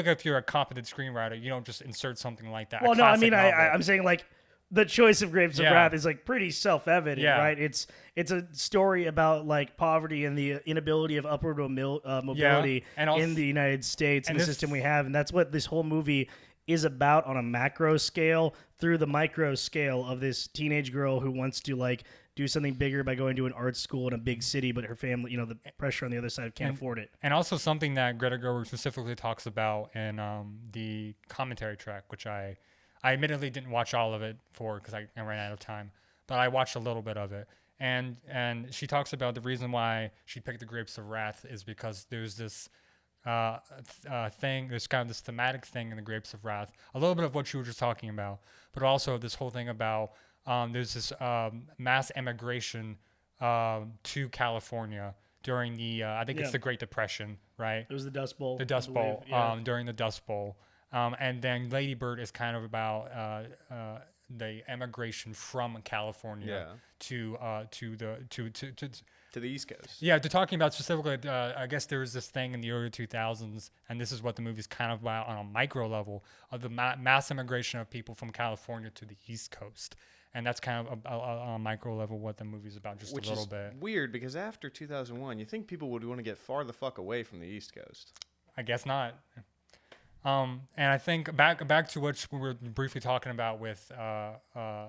if you're a competent screenwriter, you don't just insert something like that. Well, no, I mean, I'm saying like the choice of Grapes of Wrath is like pretty self-evident, right? It's a story about like poverty and the inability of upward mobility and also, in the United States and the system we have, and that's what this whole movie is about on a macro scale through the micro scale of this teenage girl who wants to like do something bigger by going to an art school in a big city, but her family, the pressure on the other side can't afford it. And also something that Greta Gerwig specifically talks about in the commentary track, which I admittedly didn't watch all of it because I ran out of time, but I watched a little bit of it. And she talks about the reason why she picked the Grapes of Wrath is because there's this thing, there's kind of this thematic thing in the Grapes of Wrath, a little bit of what you were just talking about, but also this whole thing about there's this mass emigration to California during the, I think it's the Great Depression, right? It was the Dust Bowl. The Dust Bowl, during the Dust Bowl. And then Lady Bird is kind of about the emigration from California to the East Coast. Yeah, they're talking about specifically, I guess there was this thing in the early 2000s, and this is what the movie's kind of about on a micro level, of the mass immigration of people from California to the East Coast. And that's kind of on a micro level what the movie's about, just a little bit. Which is weird, because after 2001, you think people would want to get far the fuck away from the East Coast. I guess not. And I think back to what we were briefly talking about with her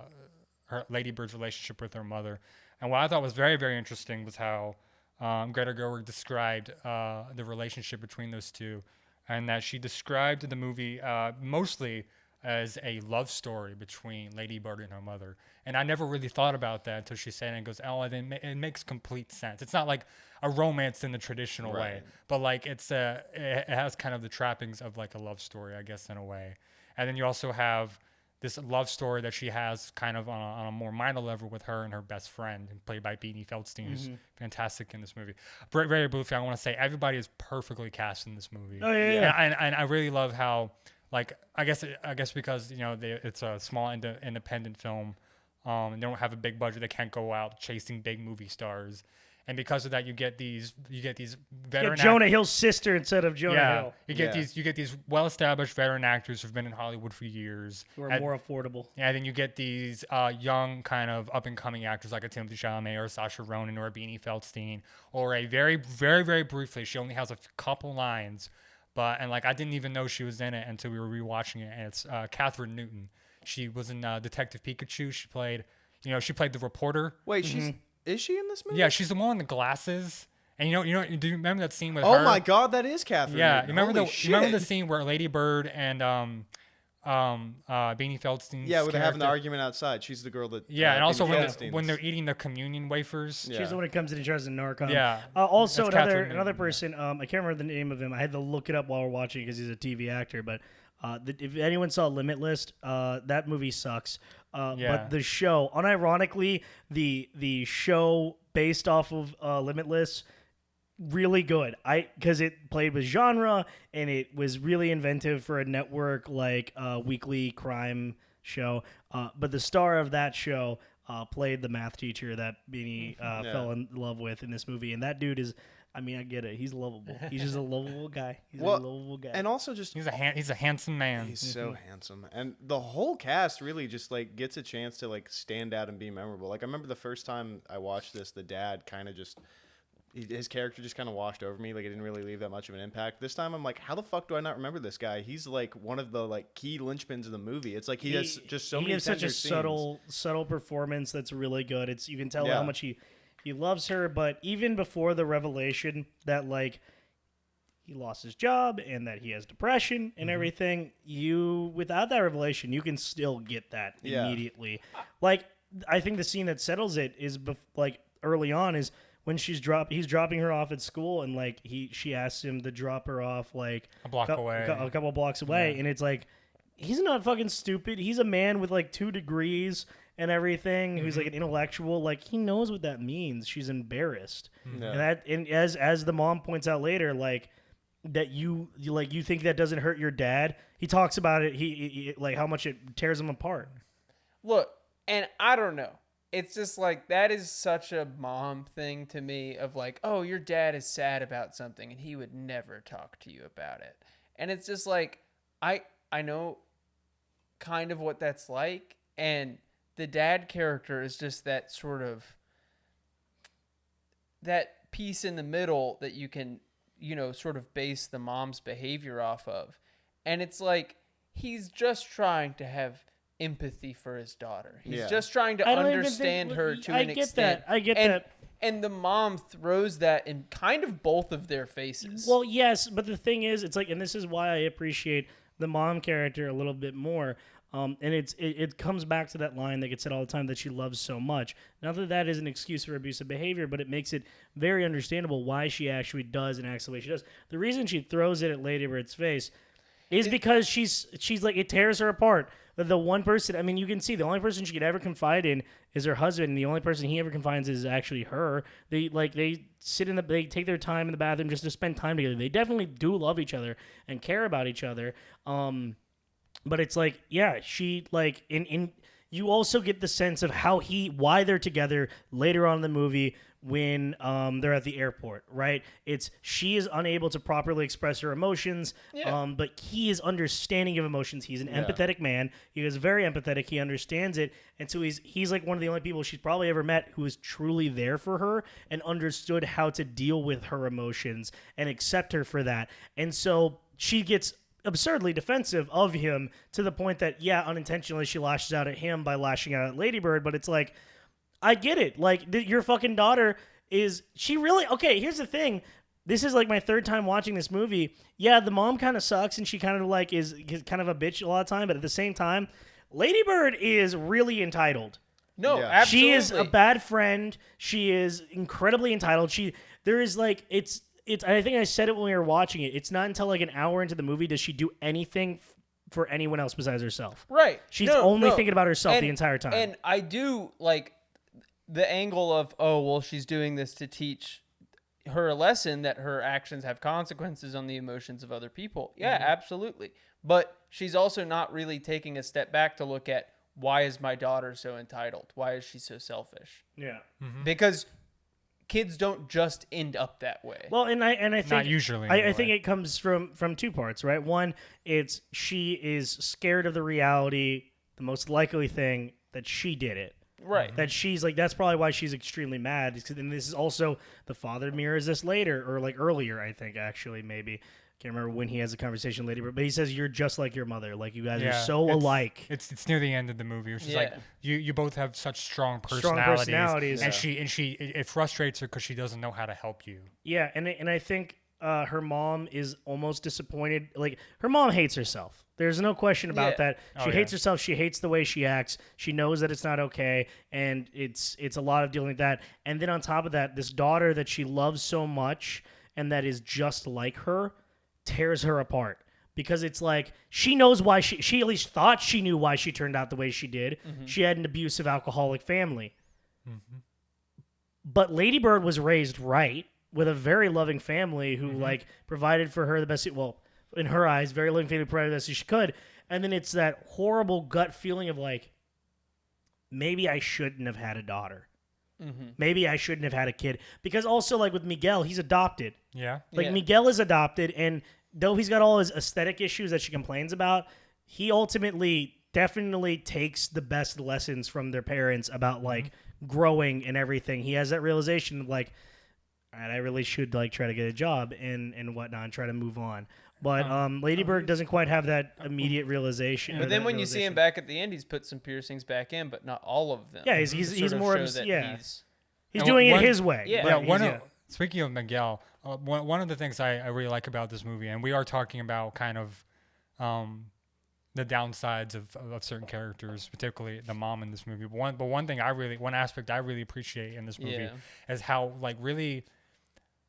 Lady Bird's relationship with her mother. And what I thought was very, very interesting was how Greta Gerwig described the relationship between those two, and that she described the movie mostly as a love story between Lady Bird and her mother. And I never really thought about that until she said it and goes, oh, it makes complete sense. It's not like a romance in the traditional way, but like it has kind of the trappings of like a love story, I guess, in a way. And then you also have this love story that she has kind of on a more minor level with her and her best friend, played by Beanie Feldstein, who's fantastic in this movie. Very, very briefly, I want to say everybody is perfectly cast in this movie. Oh, yeah. And I really love how, like, I guess because, it's a small independent film, they don't have a big budget, they can't go out chasing big movie stars. And because of that, you get these veteran Jonah Hill's sister instead of Jonah Hill. You get these well-established veteran actors who've been in Hollywood for years, who are more affordable. Yeah, and then you get these young kind of up-and-coming actors like a Timothée Chalamet or Saoirse Ronan or a Beanie Feldstein, or a very, very, very briefly, she only has a couple lines, and like I didn't even know she was in it until we were rewatching it. And it's Catherine Newton. She was in Detective Pikachu. She played the reporter. Wait, is she in this movie? Yeah, she's the one with the glasses. And do you remember that scene with her? Oh my God, that is Catherine. Yeah, Newton. you remember the scene where Lady Bird and Beanie Feldstein. Yeah, where they're having the argument outside. She's the girl that. Yeah, and also when they're eating the communion wafers. Yeah. She's the one who comes in and tries to narc on him. Yeah. Also, another person. I can't remember the name of him. I had to look it up while we're watching because he's a TV actor. But if anyone saw Limitless, that movie sucks. But the show, unironically, the show based off of Limitless, really good. Because it played with genre and it was really inventive for a network like weekly crime show. But the star of that show played the math teacher that Beanie fell in love with in this movie, and that dude is. I mean, I get it. He's lovable. He's just a lovable guy. He's a lovable guy. And also just... He's a handsome man. He's so handsome. And the whole cast really just, like, gets a chance to, like, stand out and be memorable. Like, I remember the first time I watched this, the dad kind of just... His character just kind of washed over me. Like, it didn't really leave that much of an impact. This time, I'm like, how the fuck do I not remember this guy? He's, like, one of the, like, key linchpins of the movie. It's like he has just so many tender scenes. He has such a subtle performance that's really good. You can tell how much he loves her, but even before the revelation that like he lost his job and that he has depression and everything, without that revelation, you can still get that immediately. Like I think the scene that settles it is like early on is when he's dropping her off at school and like she asks him to drop her off like a couple blocks away, and it's like he's not fucking stupid. He's a man with like 2 degrees. And everything, who's like an intellectual, like he knows what that means. She's embarrassed, and as the mom points out later, like that you think that doesn't hurt your dad. He talks about it. He like how much it tears him apart. Look, and I don't know. It's just like that is such a mom thing to me of like, oh, your dad is sad about something and he would never talk to you about it. And it's just like I know kind of what that's like, and the dad character is just that sort of that piece in the middle that you can, sort of base the mom's behavior off of. And it's like he's just trying to have empathy for his daughter. He's Yeah. just trying to I don't even understand think- her to I an get extent. that. I get and, that. And the mom throws that in kind of both of their faces. Well, yes, but the thing is, it's like, and this is why I appreciate the mom character a little bit more. And it comes back to that line that gets said all the time that she loves so much. Not that that is an excuse for abusive behavior, but it makes it very understandable why she actually does and acts the way she does. The reason she throws it at Lady Bird's face is because she's like, it tears her apart. The one person, I mean, you can see the only person she could ever confide in is her husband, and the only person he ever confides is actually her. They they take their time in the bathroom just to spend time together. They definitely do love each other and care about each other. But it's like, yeah, she like in you also get the sense of why they're together later on in the movie when they're at the airport, right? It's she is unable to properly express her emotions, but he is understanding of emotions. He's an empathetic man. He is very empathetic. He understands it, and so he's like one of the only people she's probably ever met who is truly there for her and understood how to deal with her emotions and accept her for that. And so she gets absurdly defensive of him to the point that, unintentionally she lashes out at him by lashing out at Lady Bird, but it's like, I get it. Like, your fucking daughter she really, okay, here's the thing. This is like my third time watching this movie. Yeah, the mom kind of sucks and she kind of like is kind of a bitch a lot of time, but at the same time, Lady Bird is really entitled. No, Yeah. absolutely. She is a bad friend. She is incredibly entitled. There is like, it's, I think I said it when we were watching it. It's not until like an hour into the movie does she do anything for anyone else besides herself. Right. She's only thinking about herself the entire time. And I do like the angle of, oh, well, she's doing this to teach her a lesson that her actions have consequences on the emotions of other people. Yeah, absolutely. But she's also not really taking a step back to look at, why is my daughter so entitled? Why is she so selfish? Yeah. Because kids don't just end up that way. Well, and I think Not usually, I anyway. think it comes from two parts, right? One, it's she is scared of the reality, the most likely thing that she did it. Right. That she's like, that's probably why she's extremely mad. And this is also, the father mirrors this later, or like earlier, I think, actually, maybe. Can't remember when he has a conversation with Lady Bird, but he says, you're just like your mother. Like, you guys are so alike. It's near the end of the movie. It's just like you both have such strong personalities. And it frustrates her because she doesn't know how to help you. Yeah, and I think her mom is almost disappointed. Like, her mom hates herself. There's no question about that. She hates herself. She hates the way she acts. She knows that it's not okay, and it's a lot of dealing with that. And then on top of that, this daughter that she loves so much and that is just like her tears her apart. Because it's like, she knows why she at least thought she knew why she turned out the way she did. Mm-hmm. She had an abusive alcoholic family. Mm-hmm. But Lady Bird was raised right with a very loving family who like provided for her the best, well, in her eyes, very loving family provided the best she could. And then it's that horrible gut feeling of like, maybe I shouldn't have had a daughter. Mm-hmm. Maybe I shouldn't have had a kid. Because also, like with Miguel, he's adopted. Yeah. Like Miguel is adopted, and though he's got all his aesthetic issues that she complains about, he ultimately definitely takes the best lessons from their parents about like growing and everything. He has that realization of like, all right, I really should like try to get a job and whatnot and try to move on. But Lady Bird doesn't quite have that immediate realization. But then when you see him back at the end, he's put some piercings back in, but not all of them. Yeah, he's more of he's And doing one- it his way. Yeah. but Speaking of Miguel, one of the things I really like about this movie, and we are talking about kind of the downsides of certain characters, particularly the mom in this movie. But one aspect I really appreciate in this movie is how like really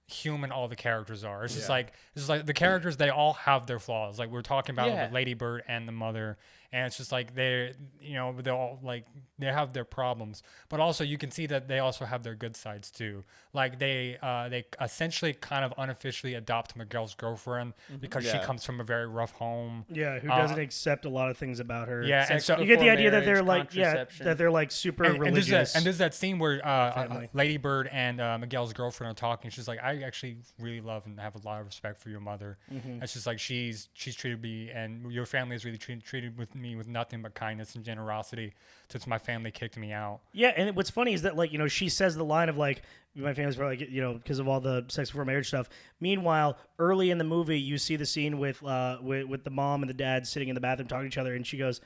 human all the characters are. It's just like the characters, they all have their flaws. Like we're talking about with Lady Bird and the mother, and it's just like they're all like they have their problems, but also you can see that they also have their good sides too. Like they essentially kind of unofficially adopt Miguel's girlfriend because she comes from a very rough home. Yeah, who doesn't accept a lot of things about her. Yeah, and so you get the idea that they're like that they're like super religious. And there's that scene where Lady Bird and Miguel's girlfriend are talking. She's like, I actually really love and have a lot of respect for your mother. It's just like she's treated me, and your family has really treated me with nothing but kindness and generosity since my family kicked me out. Yeah, and what's funny is that, like, she says the line of, like, my family's probably, like, because of all the sex before marriage stuff. Meanwhile, early in the movie, you see the scene with the mom and the dad sitting in the bathroom talking to each other, and she goes,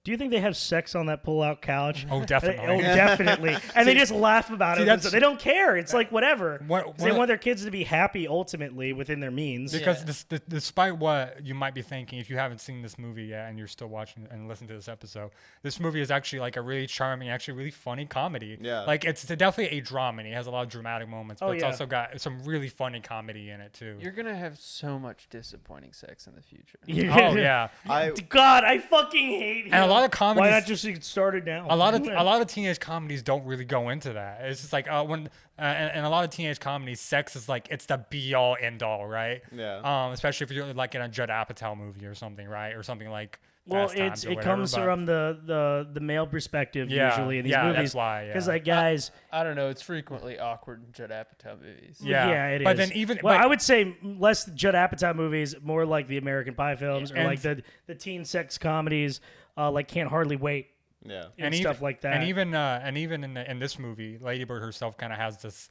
do you think they have sex on that pull-out couch? Oh, definitely. Oh, definitely. And they just laugh about it. So they don't care. It's like, whatever. They want their kids to be happy, ultimately, within their means. Because despite what you might be thinking, if you haven't seen this movie yet and you're still watching and listening to this episode, this movie is actually like a really charming, actually really funny comedy. Yeah. Like, it's definitely a dramedy. It has a lot of dramatic moments, but it's also got some really funny comedy in it, too. You're gonna have so much disappointing sex in the future. Oh, yeah. God, I fucking hate him. And a lot of comedies. Why not just get started now? A lot of teenage comedies don't really go into that. It's just like when and a lot of teenage comedies, sex is like it's the be all end all, right? Yeah. Especially if you're like in a Judd Apatow movie or something, right? Or something like. Well, Fast Times or it whatever, comes but- from the male perspective usually in these movies. That's why. Yeah. Because, like, guys, I don't know. It's frequently awkward in Judd Apatow movies. Yeah. it is. But then even well, but- I would say less Judd Apatow movies, more like the American Pie films, or And- like the teen sex comedies, like Can't Hardly Wait. Yeah. And stuff like that. And even in this movie, Lady Bird herself kind of has this,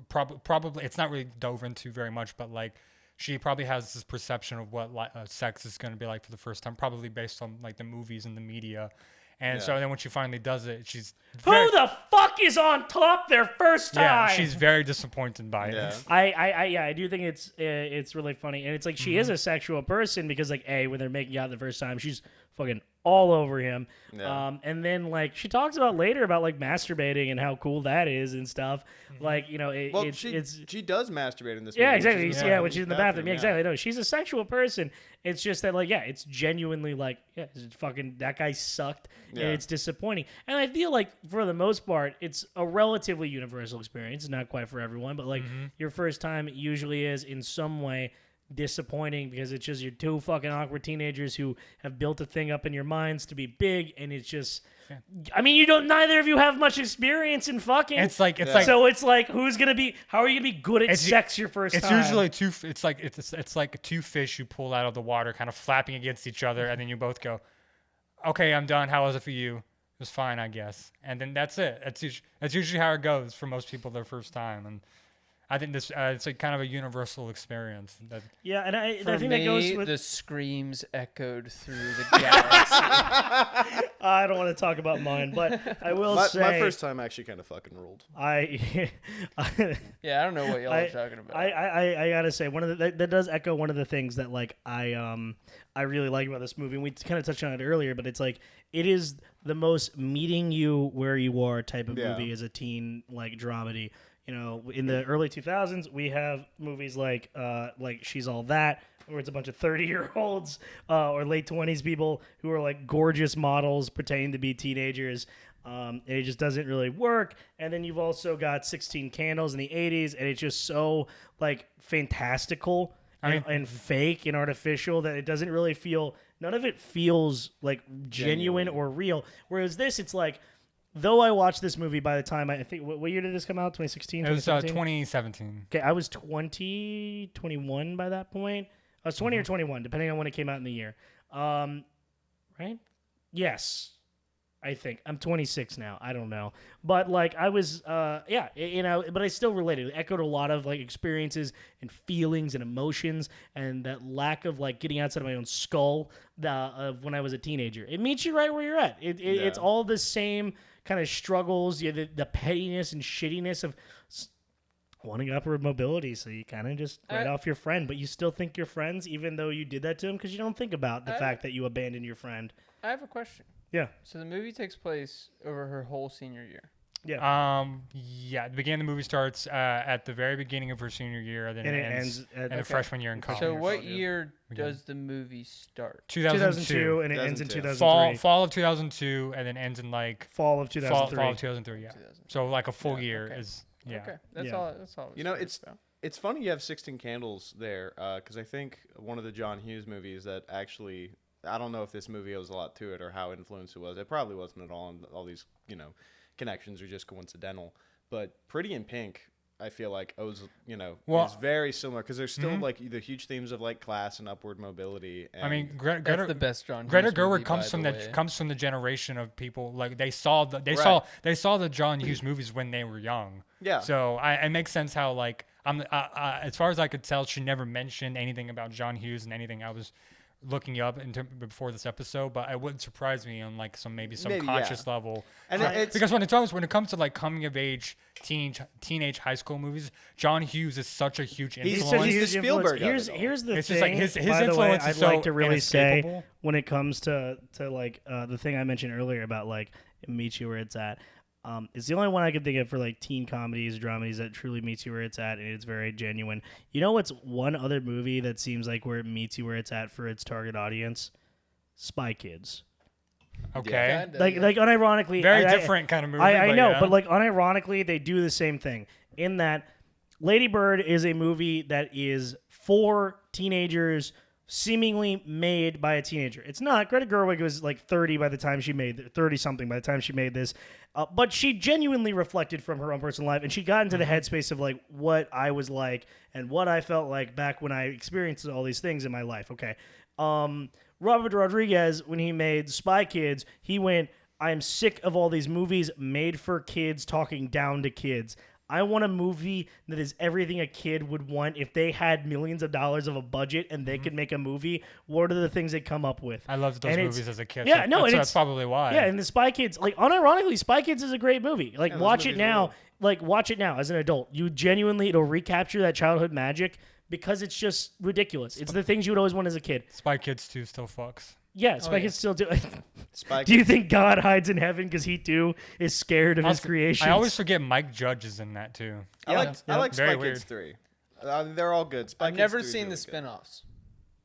probably it's not really dove into very much, but like she probably has this perception of what sex is going to be like for the first time, probably based on like the movies and the media. And so then when she finally does it, she's Who the fuck is on top their first time? yeah, she's very disappointed by Yeah. it. I do think it's really funny, and it's like she is a sexual person because, like, when they're making out the first time, she's fucking all over him. Yeah. And then, like, she talks about later about, like, masturbating and how cool that is and stuff. Like, she does masturbate in this movie. yeah, exactly. When when she's in the bathroom. Yeah, exactly. No, she's a sexual person. It's just that, like, it's genuinely like, it's fucking that guy sucked, and it's disappointing. And I feel like for the most part, it's a relatively universal experience. Not quite for everyone, but like your first time usually is in some way disappointing because it's just you're two fucking awkward teenagers who have built a thing up in your minds to be big, and it's just. I mean, neither of you have much experience in fucking. It's like so it's like how are you gonna be good at sex your first it's time? usually it's like two fish you pull out of the water, kind of flapping against each other, and then you both go, "Okay, I'm done. How was it for you?" It was fine, I guess. And then that's it. That's usually how it goes for most people their first time, and I think this it's like kind of a universal experience. Yeah, and I For think me, that goes with. the screams echoed through the galaxy. I don't want to talk about mine, but I will say my first time actually kind of fucking ruled. I Yeah, I don't know what y'all are talking about. I gotta say one of that does echo one of the things that like I really like about this movie. And we kind of touched on it earlier, but it's like it is the most meeting you where you are type of movie as a teen like dramedy. You know, in the early 2000s, we have movies like She's All That, where it's a bunch of 30-year-olds or late 20s people who are like gorgeous models pretending to be teenagers. And it just doesn't really work. And then you've also got 16 Candles in the 80s, and it's just so like fantastical and fake and artificial that it doesn't really feel. None of it feels like genuine or real. Whereas this, it's like. Though I watched this movie by the time I think what year did this come out? 2016? It was 2017. Okay, I was 20, 21 by that point. I was 20 or 21, depending on when it came out in the year. Right? Yes. I think. I'm 26 now. I don't know. But like I was but I still related. It echoed a lot of like experiences and feelings and emotions and that lack of like getting outside of my own skull of when I was a teenager. It meets you right where you're at. It's all the same kind of struggles, the pettiness and shittiness of wanting upward mobility, so you kind of just write off your friend, but you still think you're friends even though you did that to him because you don't think about the fact that you abandoned your friend. I have a question. Yeah. So the movie takes place over her whole senior year. Yeah. The beginning of the movie starts at the very beginning of her senior year, then it ends in the freshman year in college. So what year does the movie start? 2002, and it ends in 2003. Fall of 2002, and then ends in like fall of 2003. Fall of 2003, yeah. So like a full year is Okay, that's all. That's all. You know, it's funny you have 16 Candles there because I think one of the John Hughes movies that actually. I don't know if this movie owes a lot to it or how influenced it was. It probably wasn't at all. And all these, connections are just coincidental. But Pretty in Pink I feel like owes, Well, is very similar because there's still like the huge themes of like class and upward mobility. And I mean, That's the best John Hughes Greta movie, Gerwig by comes from the the way. comes from the generation of people like they saw the John Hughes movies when they were young. Yeah. So it makes sense how like as far as I could tell, she never mentioned anything about John Hughes and anything I was looking up before this episode, but it wouldn't surprise me on like some conscious level. And because when it comes to like coming of age teenage high school movies, John Hughes is such a huge influence. He's the Spielberg. Here's the It's thing. just like his by the way, influence is I'd so like to really say inescapable. when it comes to like the thing I mentioned earlier about like it meets you where it's at. It's the only one I can think of for like teen comedies, dramedies that truly meets you where it's at, and it's very genuine. You know what's one other movie that seems like where it meets you where it's at for its target audience? Spy Kids. Okay. Kinda, Like yeah. unironically, Very different kind of movie. I know, yeah. but like unironically, they do the same thing in that Lady Bird is a movie that is for teenagers, seemingly made by a teenager. It's not. Greta Gerwig was like 30 by the time she made 30 something by the time she made this, but she genuinely reflected from her own personal life, and she got into the headspace of like what I was like and what I felt like back when I experienced all these things in my life. Okay. Robert Rodriguez, when he made Spy Kids, he went, I'm sick of all these movies made for kids talking down to kids. I want a movie that is everything a kid would want if they had millions of dollars of a budget and they could make a movie. What are the things they come up with? I loved those And movies as a kid. Yeah, so no, and that's probably why. Yeah, and the Spy Kids, like unironically, Spy Kids is a great movie. Like those watch it movies are now. cool. Like watch it now as an adult. You genuinely, it'll recapture that childhood magic because it's just ridiculous. It's the things you would always want as a kid. Spy Kids 2 still fucks. Yeah, Spy yeah. Kids still do. Spy Do you Kids- think God hides in heaven because he too is scared of his creation? I always forget Mike Judge is in that too. I like Very Spy weird. Kids 3. They're all good. Spy I've Kids never 3 is seen really the good. spin-offs.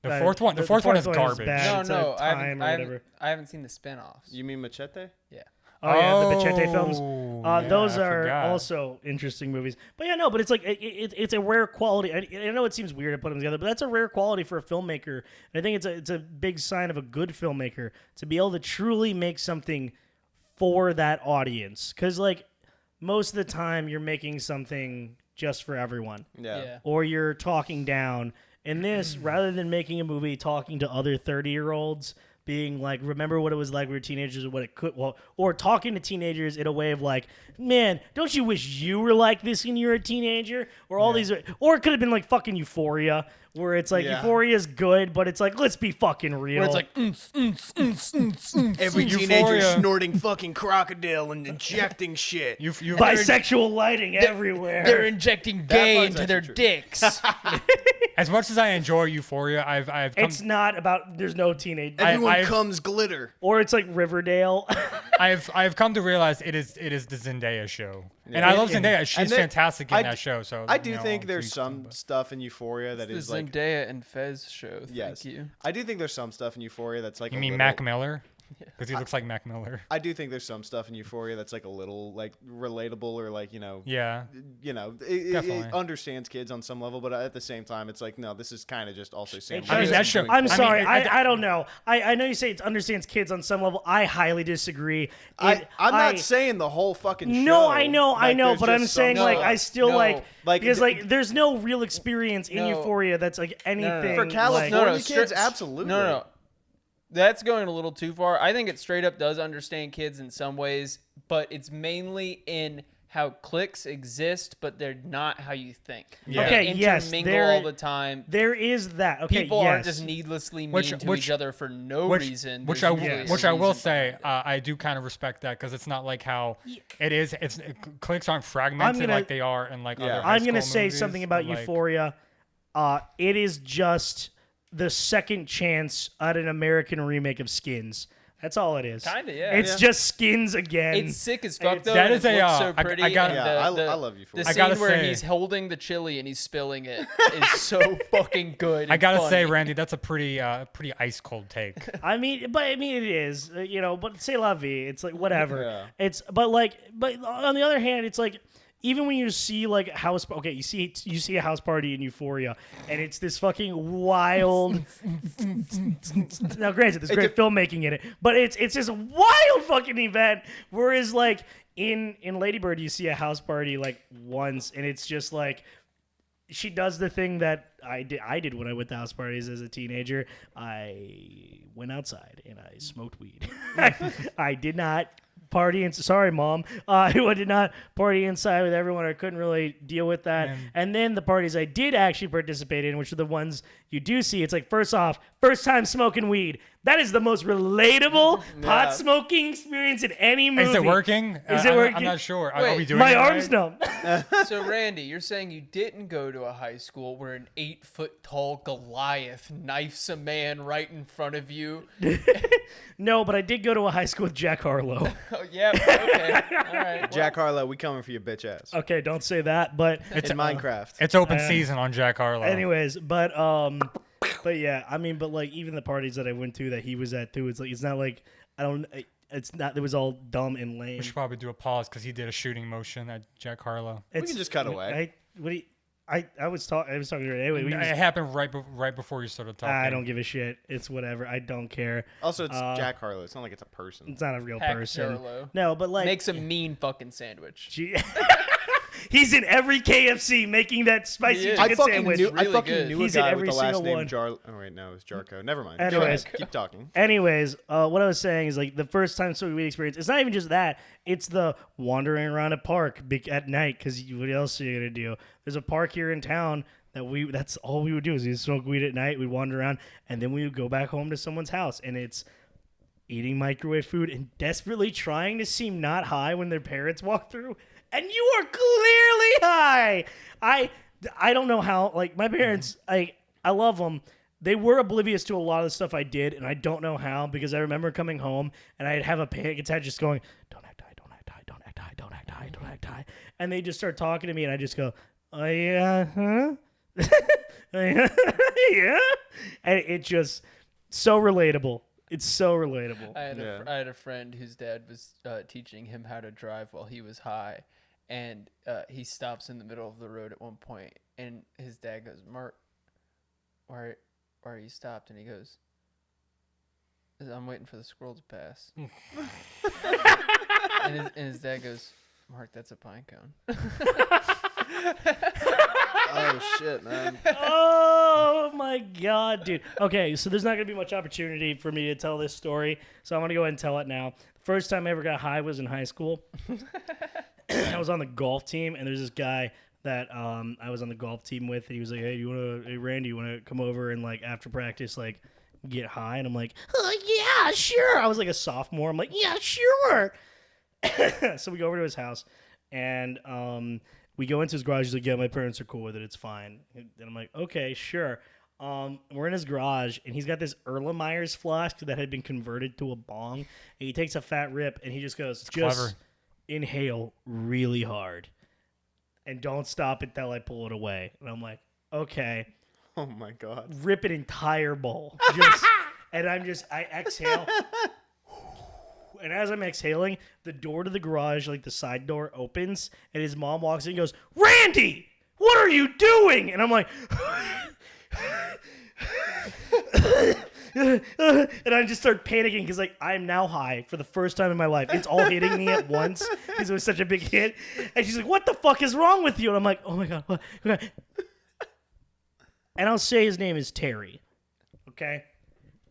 The fourth one is garbage. bad. No, It's no, a I time haven't, or I, haven't, whatever. I haven't seen the spin-offs. You mean Machete? Yeah. Oh yeah, the Machete films. yeah, Those I are forgot. also interesting movies. But yeah, no, but it's like it's a rare quality. I know it seems weird to put them together, but that's a rare quality for a filmmaker. And I think it's a big sign of a good filmmaker to be able to truly make something for that audience. Because like most of the time, you're making something just for everyone, Yeah. or you're talking down. In this, rather than making a movie talking to other 30-year-olds, being like, remember what it was like when we were teenagers, or what it could, or talking to teenagers in a way of like, man, don't you wish you were like this when you were a teenager? Or all these, or it could have been like fucking Euphoria, where it's like Yeah. Euphoria is good, but it's like, let's be fucking real. Where it's like, Every Euphoria. teenager snorting fucking crocodile and injecting shit. You bisexual lighting everywhere. they're injecting gay part's into their actually true. dicks. as much as I enjoy Euphoria, I've come, It's not about, there's no teenage, Everyone I've- comes glitter. or it's like Riverdale. I've come to realize it is the Zendaya show, and I love Zendaya. She's then fantastic in I that d- show. So I do you know, think I'll there's preach some them, but- stuff in Euphoria that the is like Zendaya and Fez show. Thank yes. you. I do think there's some stuff in Euphoria that's like You a mean little, Mac Miller? Because he looks like Mac Miller. I do think there's some stuff in Euphoria that's like a little like relatable or like Yeah. it Definitely. understands kids on some level, but at the same time it's like no, this is kind of just also Sam. I mean, Raimi that show- doing I'm I sorry. mean, I don't know. I know you say it understands kids on some level. I highly disagree. I'm not saying the whole fucking show. No, I know, Like, there's but I'm just saying some like stuff. I still No. like Like, because th- like there's no real experience in No. Euphoria that's like anything For like- California kids, stri- absolutely. No. That's going a little too far. I think it straight up does understand kids in some ways, but it's mainly in how cliques exist, but they're not how you think. Yeah. They Okay, yes, intermingle there- all the time. There is that. Okay, People yes. aren't just needlessly mean to each other for no reason. Which There's I usually a which I will reason say, behind it. I do kind of respect that because it's not like how it is. Cliques aren't fragmented gonna- like they are in like other. I'm high gonna school say movies, something about but, like, Euphoria. It is just the second chance at an American remake of Skins. That's all it is. Kinda, yeah. It's Yeah. just Skins again. It's sick as fuck though. That and is it a, looks so I pretty. gotta- and Yeah, the, I love Euphoria. The I scene gotta where say- he's holding the chili and he's spilling it is so fucking good. I and gotta funny. say, Randy, that's a pretty ice cold take. I mean, it is, but c'est la vie. It's like whatever. Yeah. It's but on the other hand, it's like even when you see like you see a house party in Euphoria, and it's this fucking wild. Now, granted, there's great filmmaking in it, but it's this wild wild fucking event. Whereas like in Lady Bird, you see a house party like once, and it's just like she does the thing that I did when I went to house parties as a teenager. I went outside and I smoked weed. I did not party sorry, Mom. I did not party inside with everyone. I couldn't really deal with that. And then the parties I did actually participate in, which are the ones you do see, it's like, first off, first time smoking weed. That is the most relatable pot smoking experience in any movie. Is it working? Is it working? I'm not sure. Wait, Are we doing My it arm's right? numb. So, Randy, you're saying you didn't go to a high school where an 8-foot-tall Goliath knifes a man right in front of you? No, but I did go to a high school with Jack Harlow. Oh, yeah. Okay. All right. Jack Harlow, we coming for your bitch ass. Okay, don't say that. But It's Minecraft. It's open season on Jack Harlow. anyways, but yeah, I mean, but like even the parties that I went to that he was at too, it's like it's not like it's not. It was all dumb and lame. We should probably do a pause because he did a shooting motion at Jack Harlow. We can just cut away. I was talking to her anyway. It happened right before you started talking. I don't give a shit. It's whatever. I don't care. Also, it's Jack Harlow. It's not like it's a person. It's not a real Jack person. Harlow. No, but like Makes a mean fucking sandwich. He's in every KFC making that spicy is. chicken sandwich. really I fucking good. knew He's a in guy every with the last single name one. Jar. Oh wait, no, it was Jarko. Never mind. Anyways. Go ahead. Keep talking. Anyways, what I was saying is like the first time smoking weed experience. It's not even just that. It's the wandering around a park at night because what else are you gonna do? There's a park here in town that's all we would do is we'd smoke weed at night. We'd wander around and then we would go back home to someone's house and it's eating microwave food and desperately trying to seem not high when their parents walk through. And you are clearly high. I don't know how. Like my parents, I love them. They were oblivious to a lot of the stuff I did, and I don't know how because I remember coming home and I'd have a panic attack, just going, "Don't act high, don't act high, don't act high, don't act high, don't act high," and they just start talking to me, and I just go, "Oh yeah, huh? Yeah," and it just so relatable. It's so relatable. I had a friend whose dad was teaching him how to drive while he was high, and he stops in the middle of the road at one point, and his dad goes, "Mark, why are you stopped?" And he goes, "I'm waiting for the squirrel to pass." and his dad goes, "Mark, that's a pine cone." Oh shit, man. Oh my god, dude. Okay, so there's not gonna be much opportunity for me to tell this story, so I'm gonna go ahead and tell it now. First time I ever got high was in high school. I was on the golf team, and there's this guy that I was on the golf team with, and he was like, "Hey, Randy, you wanna come over and like after practice, like get high?" And I'm like, "Yeah, sure." I was like a sophomore. I'm like, "Yeah, sure." So we go over to his house, and we go into his garage. He's like, "Yeah, my parents are cool with it. It's fine." And I'm like, "Okay, sure." We're in his garage, and he's got this Erlenmeyer's flask that had been converted to a bong. And he takes a fat rip, and he just goes, "Just clever. Inhale really hard, and don't stop until I pull it away." And I'm like, "Okay." Oh my god. Rip an entire bowl. And I exhale. And as I'm exhaling, the door to the garage, like the side door, opens, and his mom walks in and goes, "Randy, what are you doing?" And I'm like, and I just start panicking because like I'm now high for the first time in my life. It's all hitting me at once because it was such a big hit. And she's like, "What the fuck is wrong with you?" And I'm like, "Oh my god, what?" Okay. And I'll say his name is Terry. Okay?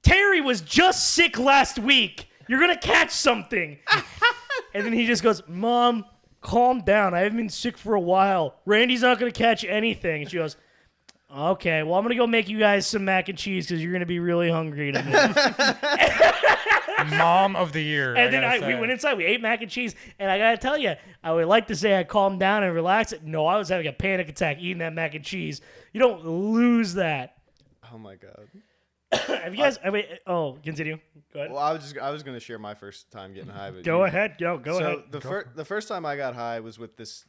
Terry was just sick last week. You're going to catch something. And then he just goes, "Mom, calm down. I haven't been sick for a while. Randy's not going to catch anything." And she goes, "Okay, well, I'm going to go make you guys some mac and cheese because you're going to be really hungry in a minute." Mom of the year. And then we went inside. We ate mac and cheese. And I got to tell you, I would like to say I calmed down and relaxed. No, I was having a panic attack eating that mac and cheese. You don't lose that. Oh my god. Have you guys? Continue. Go ahead. Well, I was gonna share my first time getting high. But Go ahead. Go ahead. So the first time I got high was with this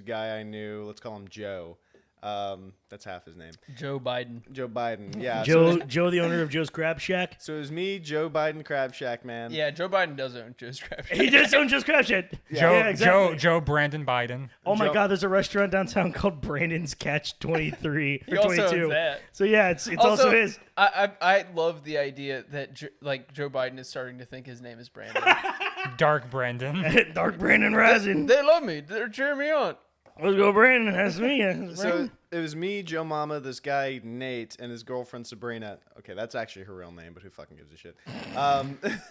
guy I knew. Let's call him Joe. That's half his name. Joe Biden. Joe Biden. Yeah. Joe, the owner of Joe's Crab Shack. So it was me, Joe Biden, Crab Shack, man. Yeah, Joe Biden does own Joe's Crab Shack. He does own Joe's Crab Shack. Joe Brandon Biden. Oh my Joe- God, there's a restaurant downtown called Brandon's Catch 23 He or also 22. owns that. So yeah, it's also his. I love the idea that Joe Biden is starting to think his name is Brandon. Dark Brandon. Dark Brandon Rising. They love me. They're cheering me on. Let's go, Brandon. That's me. So it was me, Joe Mama, this guy Nate, and his girlfriend Sabrina. Okay, that's actually her real name, but who fucking gives a shit?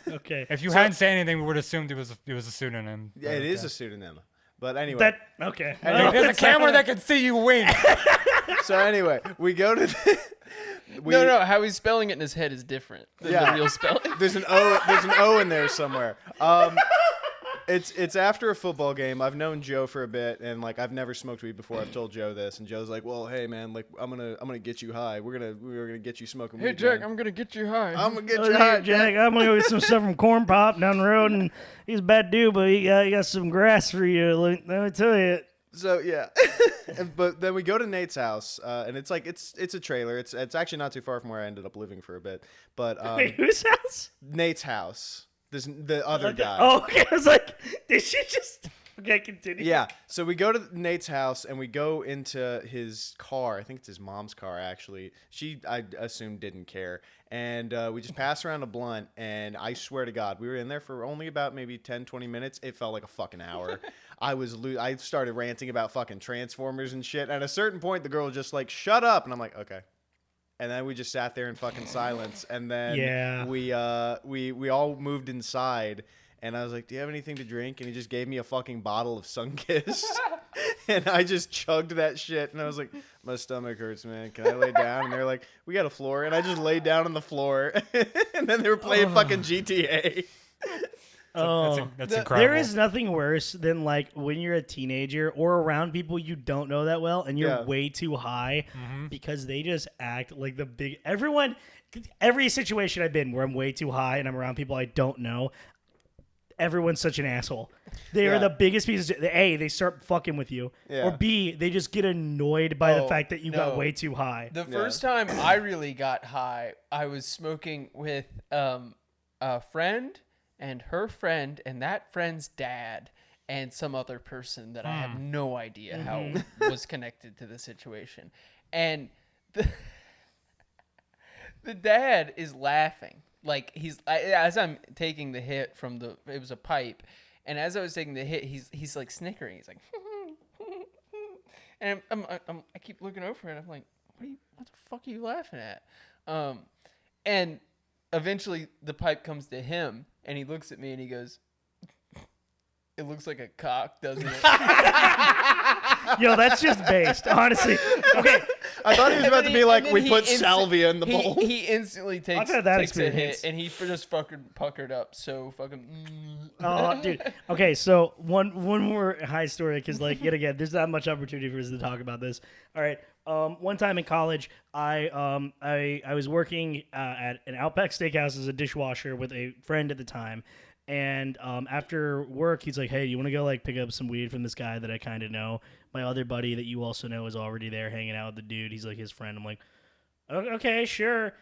Okay. If you hadn't said anything, we would have assumed it was a pseudonym. Yeah, it is a pseudonym. But anyway. Okay. There's a camera that can see you wink. So anyway, we go to. No, how he's spelling it in his head is different than the real spelling. There's an O in there somewhere. It's after a football game. I've known Joe for a bit, and like I've never smoked weed before. I've told Joe this, and Joe's like, "Well, hey man, like I'm gonna get you high. We're gonna get you smoking weed." Hey Jack, man. I'm gonna get you high. I'm gonna get you high, Jack. I'm gonna go get some stuff from Corn Pop down the road, and he's a bad dude, but he got some grass for you. Let me tell you. So yeah, but then we go to Nate's house, and it's a trailer. It's actually not too far from where I ended up living for a bit. But Wait, whose house? Nate's house. The other guy. Oh, okay. I was like, did she just? Okay, continue. Yeah. So we go to Nate's house and we go into his car. I think it's his mom's car, actually. She, I assume, didn't care. And we just passed around a blunt. And I swear to God, we were in there for only about maybe 10, 20 minutes. It felt like a fucking hour. I started ranting about fucking Transformers and shit. At a certain point, the girl was just like, shut up. And I'm like, okay. And then we just sat there in fucking silence. And then we all moved inside. And I was like, do you have anything to drink? And he just gave me a fucking bottle of Sunkist. And I just chugged that shit. And I was like, my stomach hurts, man. Can I lay down? And they were like, we got a floor. And I just laid down on the floor. And then they were playing fucking GTA. That's incredible. There is nothing worse than like when you're a teenager or around people you don't know that well and you're way too high because they just act like every situation I've been where I'm way too high and I'm around people I don't know, everyone's such an asshole. They are the biggest pieces. A, they start fucking with you. Yeah. Or B, they just get annoyed by the fact that you got way too high. The first time I really got high, I was smoking with a friend and her friend and that friend's dad and some other person that I have no idea how was connected to the situation. And the dad is laughing. Like as I'm taking the hit from it was a pipe, and as I was taking the hit, he's like snickering. He's like, and I keep looking over and I'm like, what the fuck are you laughing at? And eventually the pipe comes to him, and he looks at me and he goes, "It looks like a cock, doesn't it?" Yo, that's just based, honestly. Okay. I thought he was about to be like, we put he salvia in the bowl. He instantly takes had that a hit, experience. and he just fucking puckered up so fucking. Oh, dude. Okay, so one more high story, because like yet again, there's not much opportunity for us to talk about this. All right. One time in college, I was working at an Outback Steakhouse as a dishwasher with a friend at the time. And after work, he's like, "Hey, you want to go like pick up some weed from this guy that I kind of know? My other buddy that you also know is already there hanging out with the dude. He's like his friend." I'm like, "Okay, sure."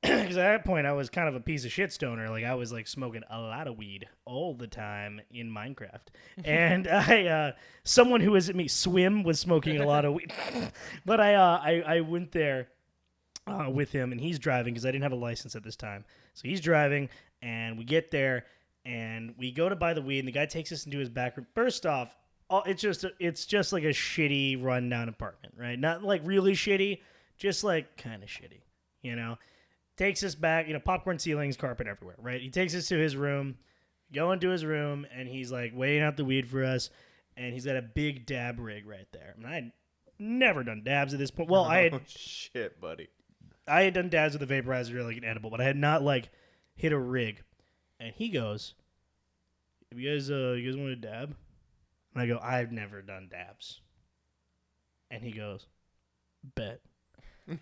Because at that point, I was kind of a piece of shit stoner. Like I was like smoking a lot of weed all the time in Minecraft. And someone who isn't me, Swim, was smoking a lot of weed. But I went there with him, and he's driving because I didn't have a license at this time. So he's driving, and we get there. And we go to buy the weed, and the guy takes us into his back room. First off, it's just like a shitty rundown apartment, right? Not like really shitty, just like kind of shitty, you know? Takes us back, popcorn ceilings, carpet everywhere, right? He takes us to his room, go into his room, and he's like weighing out the weed for us, and he's got a big dab rig right there. And I'd never done dabs at this point. Well, I had shit, buddy. I had done dabs with a vaporizer, like an edible, but I had not like hit a rig. And he goes, you guys want to dab? And I go, I've never done dabs. And he goes, bet.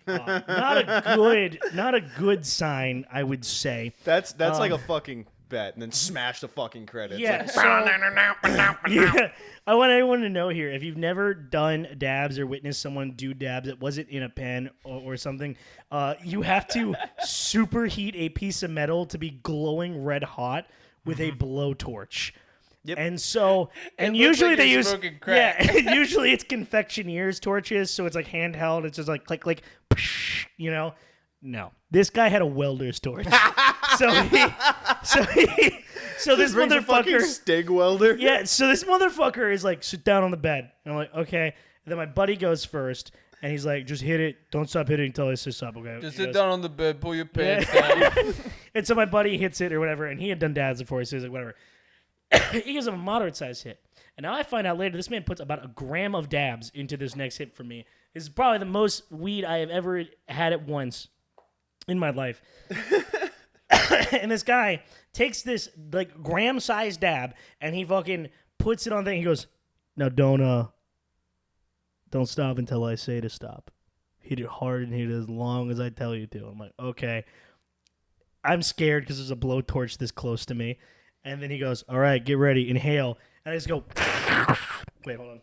Not a good sign, I would say. That's like a fucking bet, and then smash the fucking credits. Yeah. Like, Yeah. I want everyone to know here, if you've never done dabs or witnessed someone do dabs that wasn't in a pen or something, you have to superheat a piece of metal to be glowing red hot with a blowtorch. Yep. And so, and It looks usually like they you're use, smoking crack. yeah, usually it's confectioneers torches, so it's like handheld. It's just like click, you know. No, this guy had a welder's torch. so this brings a fucking motherfucker, Stig welder. yeah. So this motherfucker is like, sit down on the bed. And I'm like, okay. And then my buddy goes first, and he's like, just hit it. Don't stop hitting until I say stop. Okay. Just He sit goes, down on the bed, pull your pants down. and so my buddy hits it or whatever, and he had done dads before, so he's like, whatever. He gives him a moderate sized hit. And now I find out later this man puts about a gram of dabs into this next hit for me. This is probably the most weed I have ever had at once in my life. And this guy takes this like gram sized dab and he fucking puts it on thing. He goes, now don't stop until I say to stop. Hit it hard and hit it as long as I tell you to. I'm like, okay. I'm scared because there's a blowtorch this close to me. And then he goes, all right, get ready, inhale. And I just go, wait, hold on.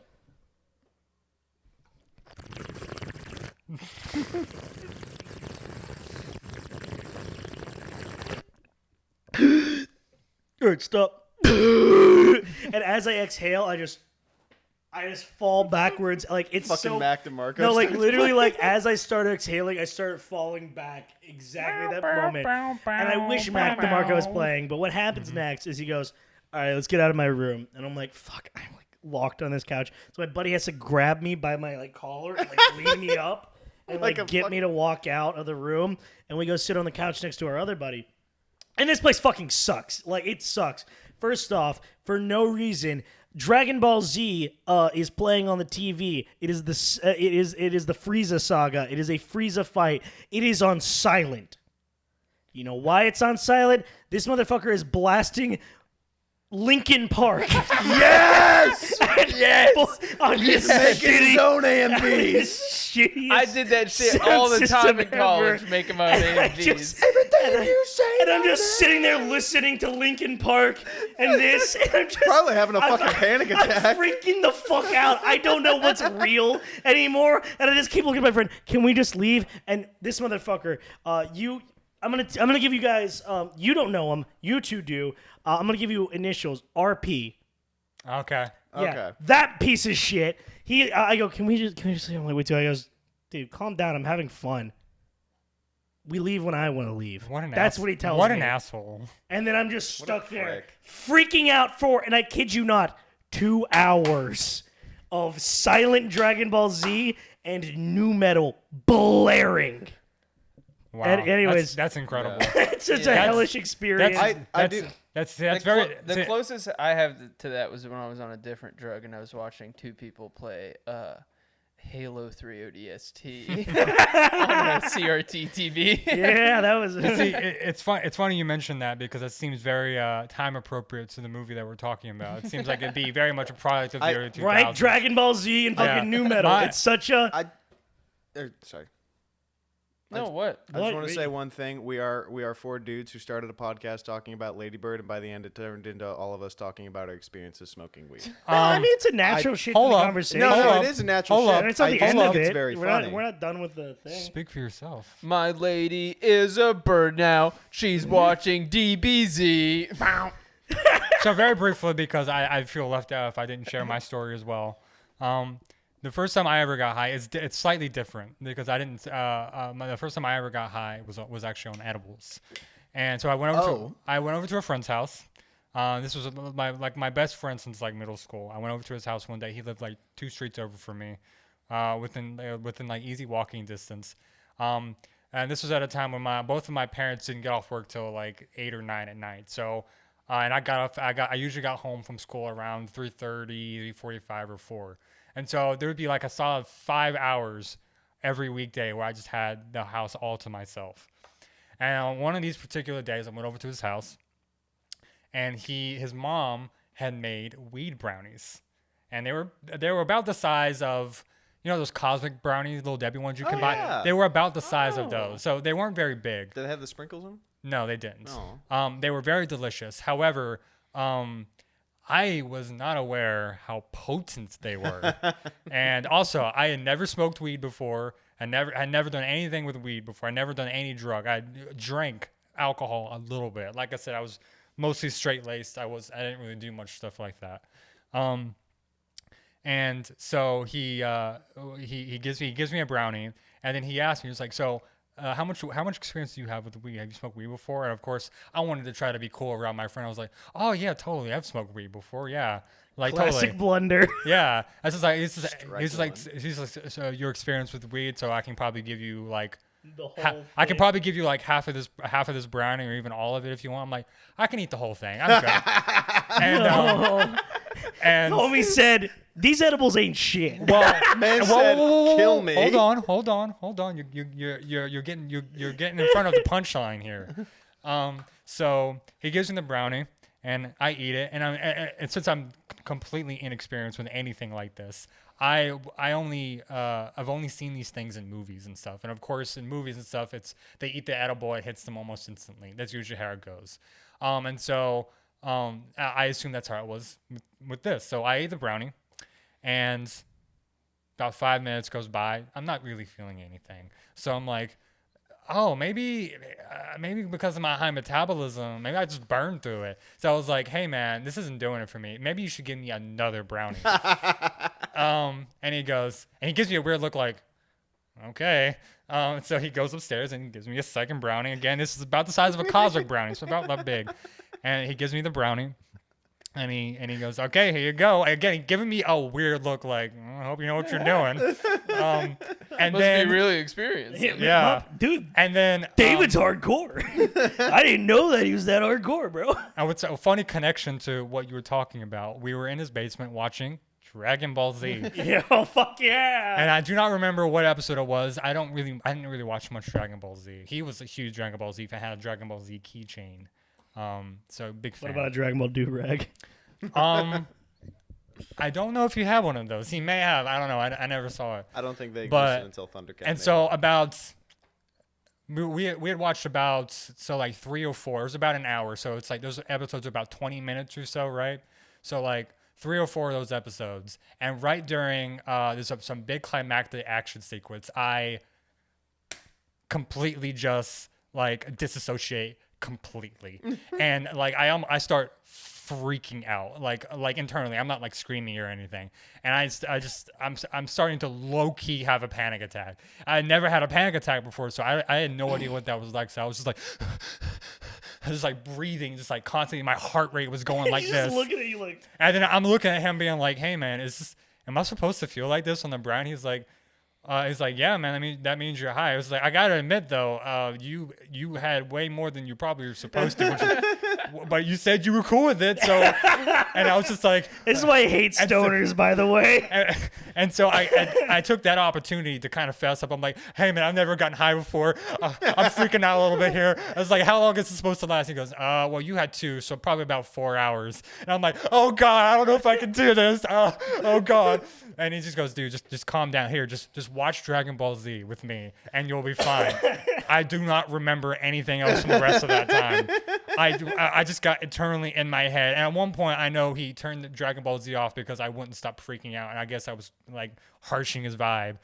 All right, stop. And as I exhale, I just fall backwards. Like it's Fucking so Mac DeMarco. no, like starts literally, playing. like as I started exhaling, I started falling back exactly that moment. And I wish Mac DeMarco was playing, but what happens next is he goes, "All right, let's get out of my room," and I'm like, "Fuck!" I'm like locked on this couch, so my buddy has to grab me by my like collar and like lean me up and Like like a get me to walk out of the room, and we go sit on the couch next to our other buddy. And this place fucking sucks. Like, it sucks. First off, for no reason, Dragon Ball Z is playing on the TV. It is the Frieza saga. It is a Frieza fight. It is on silent. You know why it's on silent? This motherfucker is blasting Linkin Park. Yes! Yes! On his Making his shitty, own on AMVs. his shittiest I did that shit sound all the time system in college, ever. making my And own I AMVs. just- and I'm just sitting there listening to Linkin Park and this, and I'm just Probably having a fucking panic I'm attack. freaking the fuck out. I don't know what's real anymore, and I just keep looking at my friend. Can we just leave? And this motherfucker, I'm gonna give you guys. You don't know him. You two do. I'm gonna give you initials. RP. Okay. Yeah, Okay. that piece of shit. I go, can we just leave? I'm like, wait till I goes, dude, calm down. I'm having fun. We leave when I want to leave. That's what he tells me. What an asshole. And then I'm just What a stuck there, prick. freaking out for, and I kid you not, 2 hours of silent Dragon Ball Z and new metal blaring. Wow. anyways. that's incredible. It's just a Yeah. hellish experience. I do. That's The very. closest I have to that was when I was on a different drug and I was watching two people play Halo 3 ODST on a CRT TV. Yeah, that was. See, it's fun. It's funny you mentioned that because it seems very time appropriate to the movie that we're talking about. It seems like it'd be very much a product of the early 2000s. Right, Dragon Ball Z and fucking Yeah. new metal. My- It's such a. Sorry. No, what? I just What? want to say one thing. We are 4 dudes who started a podcast talking about Ladybird, and by the end it turned into all of us talking about our experiences smoking weed. I mean, it's a natural shit to hold the up. conversation. No, Hold up. it is a natural Hold shit. up. And it's not I the just end think of it's it. very we're funny. not done with the thing. Speak for yourself. My lady is a bird now. She's watching DBZ. So very briefly, because I feel left out if I didn't share my story as well. The first time I ever got high, it's slightly different because I didn't. The first time I ever got high was actually on edibles, and so I went over to a friend's house. This was my best friend since like middle school. I went over to his house one day. He lived like 2 streets over from me, within like easy walking distance. And this was at a time when both of my parents didn't get off work till like 8 or 9 at night. So, and I usually got home from school around 3:30, 3:45, or 4. And so there would be like a solid 5 hours every weekday where I just had the house all to myself. And on one of these particular days, I went over to his house, and his mom had made weed brownies, and they were about the size of, you know, those cosmic brownies, Little Debbie ones you can buy. Yeah. They were about the size of those, so they weren't very big. Did it have the sprinkles in them? No, they didn't. Oh. They were very delicious. However, I was not aware how potent they were. And also, I had never smoked weed before. I had never done anything with weed before. I never done any drug. I drank alcohol a little bit. Like I said, I was mostly straight laced. I didn't really do much stuff like that. And so he gives me a brownie, and then he asked me, he was like, so how much experience do you have with weed? Have you smoked weed before? And of course, I wanted to try to be cool around my friend. I was like, oh yeah, totally. I've smoked weed before. Yeah, like Classic totally. blunder. Yeah, I was like, he's like, so your experience with weed. So I can probably give you like. I can probably give you like half of this brownie or even all of it if you want. I'm like, I can eat the whole thing. I'm good. And Homie said, these edibles ain't shit. well, Man said, kill me. Hold on. You're getting in front of the punchline here. So he gives me the brownie and I eat it, and since I'm completely inexperienced with anything like this, I've only seen these things in movies and stuff. And of course, in movies and stuff, they eat the edible, it hits them almost instantly. That's usually how it goes. And so I assume that's how it was with this. So I ate the brownie, and about 5 minutes goes by. I'm not really feeling anything. So I'm like, oh, maybe because of my high metabolism, maybe I just burned through it. So I was like, hey man, this isn't doing it for me. Maybe you should give me another brownie. And he gives me a weird look like, okay. So he goes upstairs and gives me a second brownie. Again, this is about the size of a cosmic brownie, so about that big. And he gives me the brownie. And he goes, okay, here you go. Again, giving me a weird look like, I hope you know what you're doing. And Must then be really experienced. yeah. Dude, And then David's hardcore. I didn't know that he was that hardcore, bro. I would say a funny connection to what you were talking about. We were in his basement watching Dragon Ball Z. Yeah, oh, fuck yeah. And I do not remember what episode it was. I didn't really watch much Dragon Ball Z. He was a huge Dragon Ball Z fan, had a Dragon Ball Z keychain. So big fan. What about a Dragon Ball do-rag? I don't know if you have one of those. He may have. I don't know. I never saw it. I don't think they But- existed until Thundercat. And made so it. about we had watched about like 3 or 4. It was about an hour. So it's like those episodes are about 20 minutes or so, right? So like 3 or 4 of those episodes, and right during there's some big climactic action sequence, I completely just like disassociate completely, and like I start freaking out like internally. I'm not like screaming or anything, and I'm starting to low key have a panic attack. I had never had a panic attack before, so I had no idea what that was like. So I was just like just like breathing, just like constantly. My heart rate was going like He's this. just looking at you like, And then I'm looking at him being like, hey man, am I supposed to feel like this on the brown? He's like, yeah, man. I mean, that means you're high. I was like, I gotta admit though, you had way more than you probably were supposed to, but you said you were cool with it. So, and I was just like, this is why I hate stoners, by the way. and so I took that opportunity to kind of fess up. I'm like, hey man, I've never gotten high before. I'm freaking out a little bit here. I was like, how long is it supposed to last? He goes, well, you had 2, so probably about 4 hours. And I'm like, oh god, I don't know if I can do this. Oh god. And he just goes, dude, just calm down here. Just watch Dragon Ball Z with me, and you'll be fine. I do not remember anything else from the rest of that time. I just got eternally in my head. And at one point, I know he turned the Dragon Ball Z off because I wouldn't stop freaking out, and I guess I was like harshing his vibe.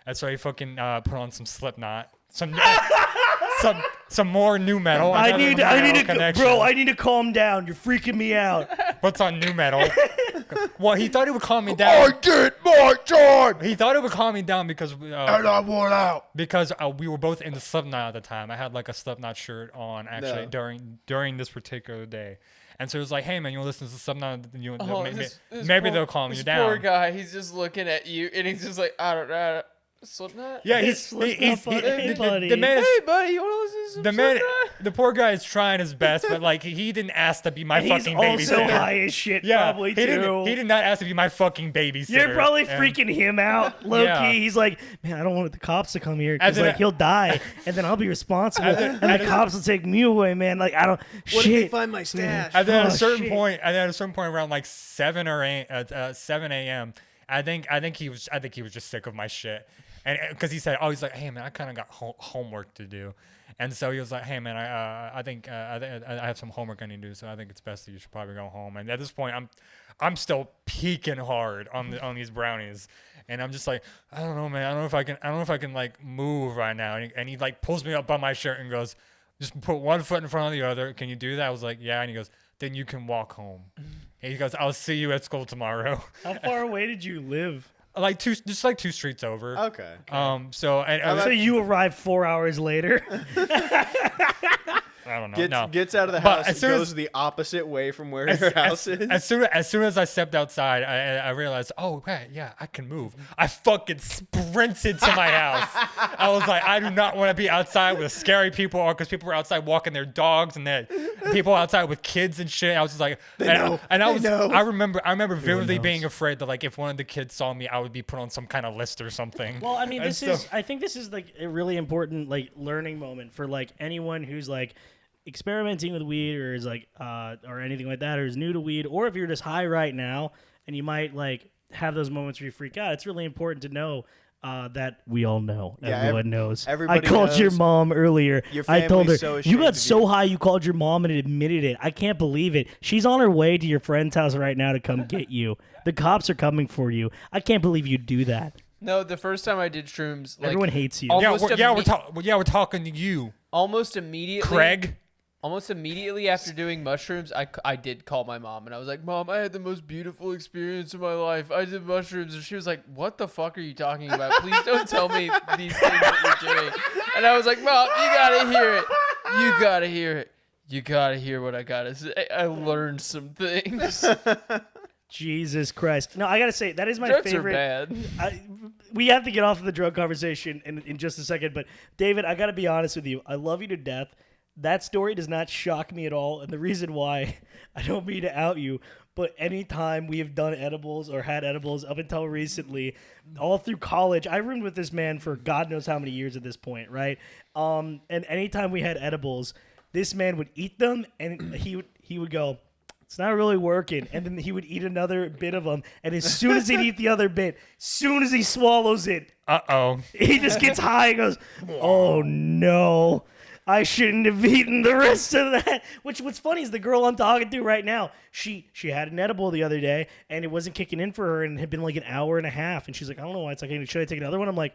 And so he fucking put on some Slipknot, some more new metal. I need to, connection. bro. I need to calm down. You're freaking me out. What's on new metal? Well, he thought it would calm me down. I did my time, He thought it would calm me down because and I won out. because we were both into Slipknot at the time. I had like a Slipknot shirt on actually during this particular day. And so it was like, hey man, you want to listen to Slipknot? Maybe they'll calm you down. Poor guy, he's just looking at you, and he's just like, I don't know, Slipknot. Yeah, It's Slipknot, buddy. the man is, Hey buddy, you want to listen to some the man, Slipknot? the poor guy is trying his best, but like he didn't ask to be my He's fucking also babysitter. high as shit, Yeah, probably he too. did not ask to be my fucking babysitter. You're probably And- freaking him out, low Yeah. key. He's like, man, I don't want the cops to come here And because then like he'll die, and then I'll be responsible, and and the cops will take me away, man. Like I don't. What if they shit. find my stash? And then at Oh, a certain shit. point, around like 7 a.m., I think he was just sick of my shit. and because he said, he's like, hey man, I kind of got homework to do, and so he was like, hey man, I think I have some homework I need to do, so I think it's best that you should probably go home. And at this point, I'm still peaking hard on these brownies, and I'm just like, I don't know, man, I don't know if I can like move right now. And he like pulls me up by my shirt and goes, just put one foot in front of the other. Can you do that? I was like, yeah. And he goes, then you can walk home. And he goes, I'll see you at school tomorrow. How far away did you live? Like two streets over. Okay. So you arrived 4 hours later. I don't know. Gets out of the house, goes the opposite way from where your house is. As soon as I stepped outside, I realized, oh, right, yeah, I can move. I fucking sprinted to my house. I was like, I do not want to be outside with scary people, or because people were outside walking their dogs, and then people outside with kids and shit. I was just like, I remember vividly being afraid that like if one of the kids saw me, I would be put on some kind of list or something. Well, I mean, I think this is like a really important like learning moment for like anyone who's like experimenting with weed or is like or anything like that, or is new to weed, or if you're just high right now and you might like have those moments where you freak out. It's really important to know that we all know. Yeah, everyone knows. Everybody I called knows. your mom earlier. I told her, so you got ashamed so high you called your mom and admitted it. I can't believe it. She's on her way to your friend's house right now to come get you. The cops are coming for you. I can't believe you do that. No, the first time I did shrooms, like, everyone hates you. We're talking to you. Almost immediately, Craig. Almost immediately after doing mushrooms, I did call my mom, and I was like, Mom, I had the most beautiful experience of my life. I did mushrooms. And she was like, what the fuck are you talking about? Please don't tell me these things that you're doing. And I was like, Mom, you gotta hear it. You gotta hear it. You gotta hear what I gotta say. I learned some things. Jesus Christ. No, I gotta say, that is my Drugs favorite. are bad. We have to get off of the drug conversation in just a second, but David, I gotta be honest with you. I love you to death. That story does not shock me at all, and the reason why, I don't mean to out you, but anytime we have done edibles or had edibles up until recently, all through college, I roomed with this man for God knows how many years at this point, right? And anytime we had edibles, this man would eat them, and he would go, it's not really working, and then he would eat another bit of them, and as soon as he'd eat the other bit, soon as he swallows it, he just gets high and goes, oh no. I shouldn't have eaten the rest of that. What's funny is the girl I'm talking to right now, she had an edible the other day, and it wasn't kicking in for her, and it had been like an hour and a half. And she's like, I don't know why it's like, should I take another one? I'm like,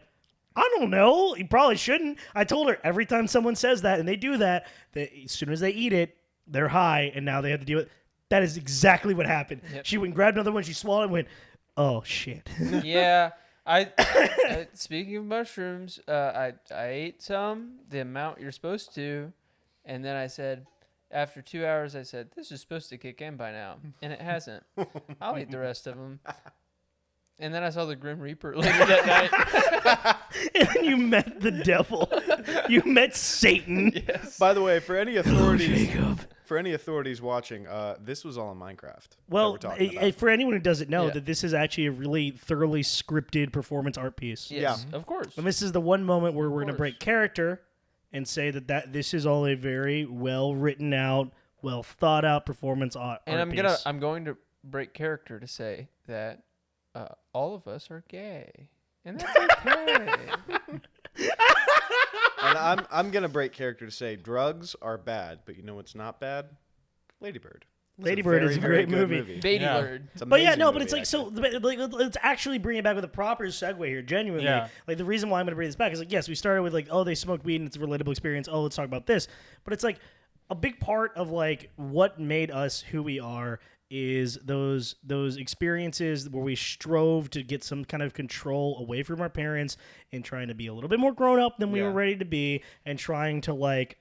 I don't know. You probably shouldn't. I told her every time someone says that, and they do that, as soon as they eat it, they're high, and now they have to deal with it. That is exactly what happened. Yep. She went and grabbed another one, she swallowed and went, oh, shit. Yeah. Speaking of mushrooms, I ate some, the amount you're supposed to, and then I said, after 2 hours, I said, this is supposed to kick in by now, and it hasn't. I'll eat the rest of them. And then I saw the Grim Reaper later that night. And then you met the devil. You met Satan. Yes. By the way, for any authorities watching, this was all in Minecraft. Well, for anyone who doesn't know, that this is actually a really thoroughly scripted performance art piece. Yes, of course. And this is the one moment where we're going to break character and say that this is all a very well written out, well thought out performance art piece. I'm going to break character to say that all of us are gay, and that's okay. And I'm gonna break character to say drugs are bad, but you know what's not bad? Lady Bird. Lady Bird is a great movie. Baby Bird. But yeah, no, but it's like, so like, let's actually bring it back with a proper segue here. Genuinely, like the reason why I'm going to bring this back is like, yes, we started with like, oh, they smoked weed and it's a relatable experience. Oh, let's talk about this. But it's like a big part of like what made us who we are is those experiences where we strove to get some kind of control away from our parents and trying to be a little bit more grown up than we were ready to be, and trying to like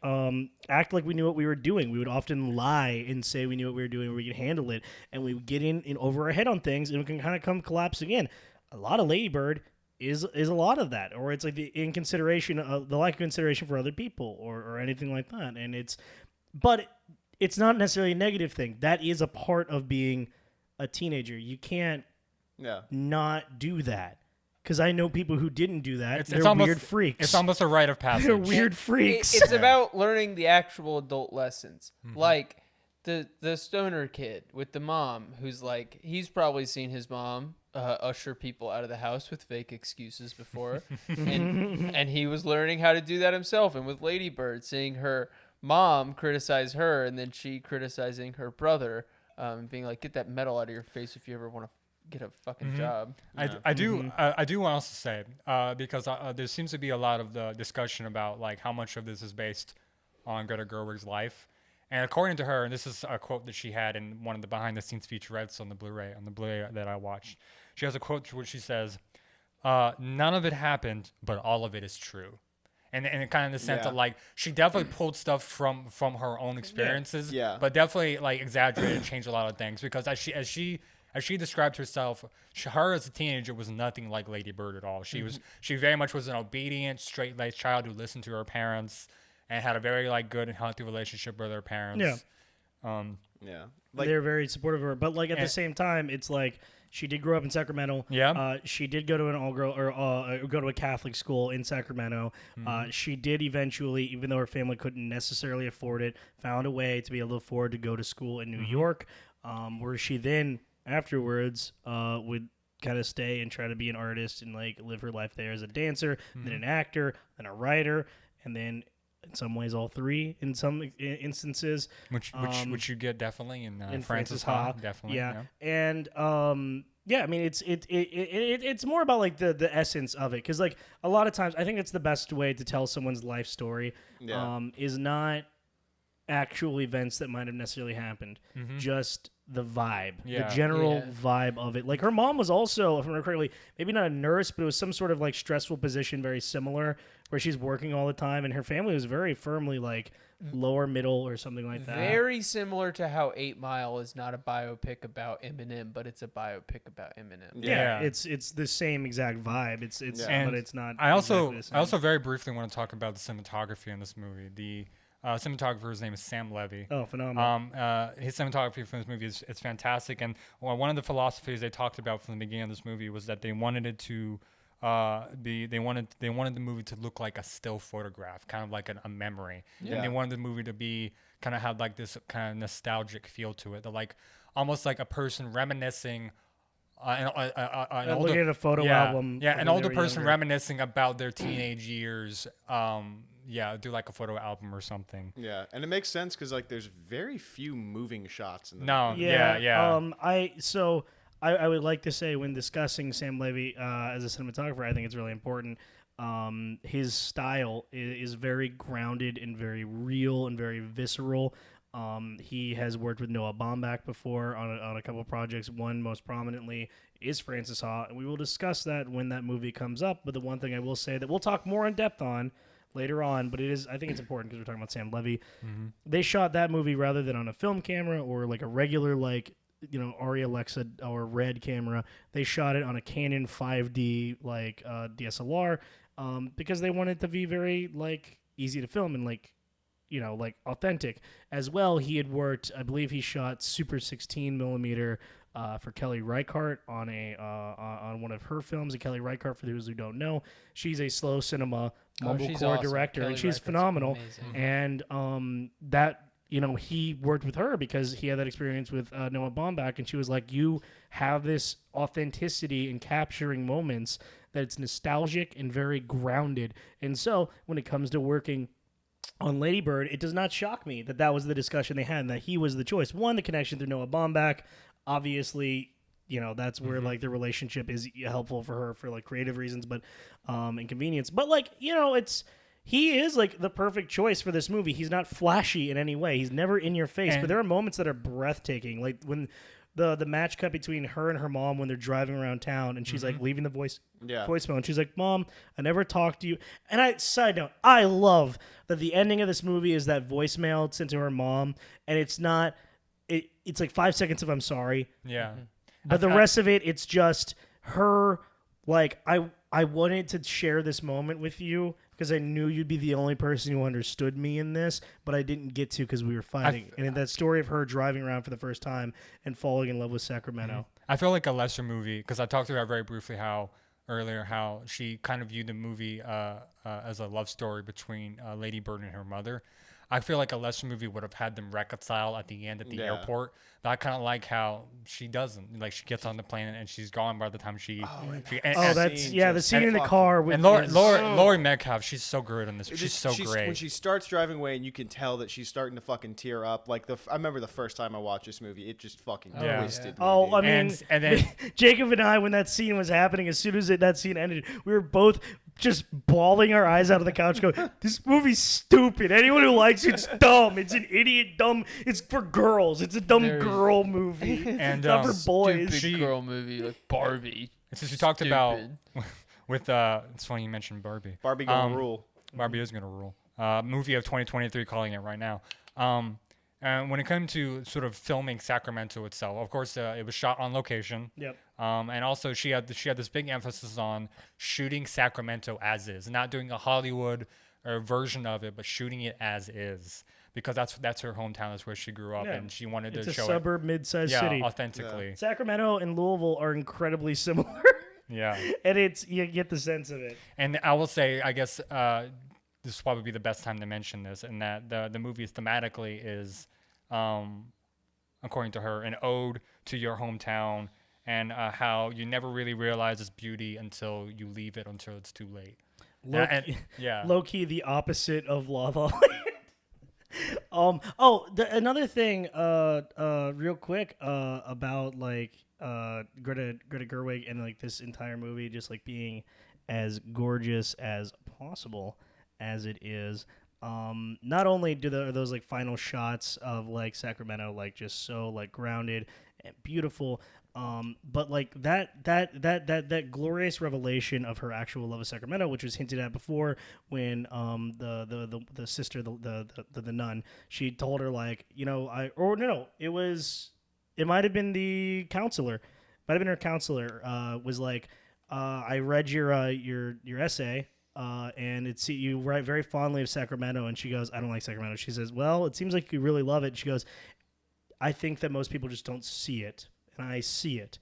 act like we knew what we were doing. We would often lie and say we knew what we were doing, or we could handle it, and we would get in over our head on things, and it can kind of come collapsing in. A lot of Lady Bird is a lot of that, or it's like the lack of consideration for other people, or anything like that, and it's not necessarily a negative thing. That is a part of being a teenager. You can't not do that. Because I know people who didn't do that. They're almost weird freaks. It's almost a rite of passage. They're weird freaks. It's about learning the actual adult lessons. Mm-hmm. Like, the stoner kid with the mom who's like, he's probably seen his mom usher people out of the house with fake excuses before, and he was learning how to do that himself. And with Lady Bird, seeing her mom criticize her and then she criticizing her brother, being like, get that metal out of your face if you ever want to get a fucking job. I do want to say because there seems to be a lot of the discussion about like how much of this is based on Greta Gerwig's life. And according to her, and this is a quote that she had in one of the behind-the-scenes featurettes on the Blu-ray that I watched. She has a quote where she says, "None of it happened, but all of it is true," and kind of in the sense that like she definitely pulled stuff from her own experiences, but definitely like exaggerated and changed a lot of things because as she described herself, her as a teenager was nothing like Lady Bird at all. She very much was an obedient, straight-laced child who listened to her parents and had a very like good and healthy relationship with her parents. Like, they're very supportive of her, but like at the same time, it's like she did grow up in Sacramento. She did go to an all-girl or go to a Catholic school in Sacramento. She did eventually, even though her family couldn't necessarily afford it, found a way to be able to afford to go to school in New York, where she then afterwards would kind of stay and try to be an artist and like live her life there as a dancer, then an actor, then a writer, and then in some ways all three in some instances, which you get definitely in Frances Ha, definitely, and I mean it's more about like the essence of it, because like a lot of times I think it's the best way to tell someone's life story is not actual events that might have necessarily happened, just the vibe, the general vibe of it. Like her mom was also, if I remember correctly, maybe not a nurse, but it was some sort of like stressful position, very similar, where she's working all the time, and her family was very firmly like lower middle or something like that. Very similar to how 8 Mile is not a biopic about Eminem, but it's a biopic about Eminem. Yeah. It's the same exact vibe. It's but it's not. I also very briefly want to talk about the cinematography in this movie. The cinematographer's name is Sam Levy. Oh, phenomenal. His cinematography for this movie is fantastic, and one of the philosophies they talked about from the beginning of this movie was that they wanted it to they wanted the movie to look like a still photograph, kind of like a memory, and they wanted the movie to be kind of have like this kind of nostalgic feel to it, like almost like a person reminiscing. Looking at a photo album. Yeah, an older person reminiscing about their teenage years. Do like a photo album or something. Yeah, and it makes sense because like there's very few moving shots in the movie. I would like to say when discussing Sam Levy as a cinematographer, I think it's really important. His style is very grounded and very real and very visceral. He has worked with Noah Baumbach before on a couple of projects. One most prominently is Frances Ha, and we will discuss that when that movie comes up. But the one thing I will say that we'll talk more in depth on later on, but I think it's important because we're talking about Sam Levy. They shot that movie rather than on a film camera or like a regular Arri Alexa or Red camera. They shot it on a Canon 5D DSLR because they wanted it to be very easy to film and authentic. As well, he had worked, I believe he shot Super 16 millimeter for Kelly Reichardt on one of her films. And Kelly Reichardt, for those who don't know, she's a slow cinema mumblecore awesome. Director, Kelly and she's phenomenal. Amazing. And he worked with her because he had that experience with Noah Baumbach, and she was like, you have this authenticity in capturing moments that it's nostalgic and very grounded. And so when it comes to working on Lady Bird, it does not shock me that was the discussion they had and that he was the choice. One, the connection through Noah Baumbach, obviously, that's where the relationship is helpful for her for creative reasons, but and convenience. But he is the perfect choice for this movie. He's not flashy in any way. He's never in your face, but there are moments that are breathtaking. Like when the match cut between her and her mom when they're driving around town, and she's leaving the voicemail, and she's like, "Mom, I never talked to you." And side note, I love that the ending of this movie is that voicemail sent to her mom, and it's not. It's like 5 seconds of "I'm sorry." Yeah. But the rest of it, it's just her I wanted to share this moment with you because I knew you'd be the only person who understood me in this, but I didn't get to because we were fighting. And that story of her driving around for the first time and falling in love with Sacramento. I feel like a lesser movie because I talked about very briefly how she kind of viewed the movie as a love story between Lady Bird and her mother. I feel like a lesser movie would have had them reconcile at the end at the airport. But I kind of like how she doesn't. Like she gets on the plane and she's gone by the time she. The scene in the car with Laurie Metcalf. She's so great in this. She's so great. When she starts driving away, and you can tell that she's starting to fucking tear up. Like I remember the first time I watched this movie, it just fucking twisted. Me, oh, dude. I mean, and then Jacob and I, when that scene was happening, as soon as that scene ended, we were both just bawling our eyes out of the couch, going, "This movie's stupid. Anyone who likes it's dumb. It's an idiot dumb. It's for girls. It's a dumb girl movie. And it's not for boys." Stupid girl movie like Barbie. Since we talked about with it's funny you mentioned Barbie. Barbie gonna rule. Barbie is gonna rule. Movie of 2023, calling it right now. And when it came to sort of filming Sacramento itself, of course, it was shot on location. Yep. And also she had this big emphasis on shooting Sacramento as is, not doing a Hollywood version of it, but shooting it as is, because that's her hometown. That's where she grew up, and she wanted to show it's a suburb, mid-sized city, authentically. Yeah. Sacramento and Louisville are incredibly similar. Yeah. And you get the sense of it. And I will say, I guess this will probably be the best time to mention this, and that the movie thematically is, according to her, an ode to your hometown, and how you never really realize its beauty until you leave it, until it's too late. Low key, the opposite of La La Land. Another thing, real quick, about like Greta Gerwig and like this entire movie just like being as gorgeous as possible as it is. Not only do those like final shots of like Sacramento like just so like grounded and beautiful, but like that glorious revelation of her actual love of Sacramento, which was hinted at before when the sister, the nun, she told her like, it might have been the counselor, her counselor, was like, I read your essay. And you write very fondly of Sacramento. And she goes, I don't like Sacramento. She says, well, it seems like you really love it. She goes, I think that most people just don't see it. And I see it.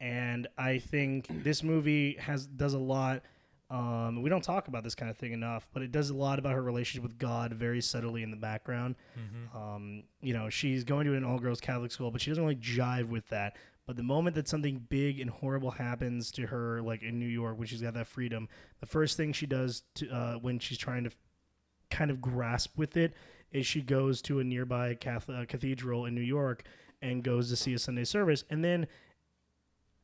And I think this movie does a lot. We don't talk about this kind of thing enough, but it does a lot about her relationship with God very subtly in the background. Mm-hmm. She's going to an all-girls Catholic school, but she doesn't really jive with that. But the moment that something big and horrible happens to her, like in New York, when she's got that freedom, the first thing she does when she's trying to kind of grasp with it is she goes to a nearby Catholic cathedral in New York and goes to see a Sunday service. And then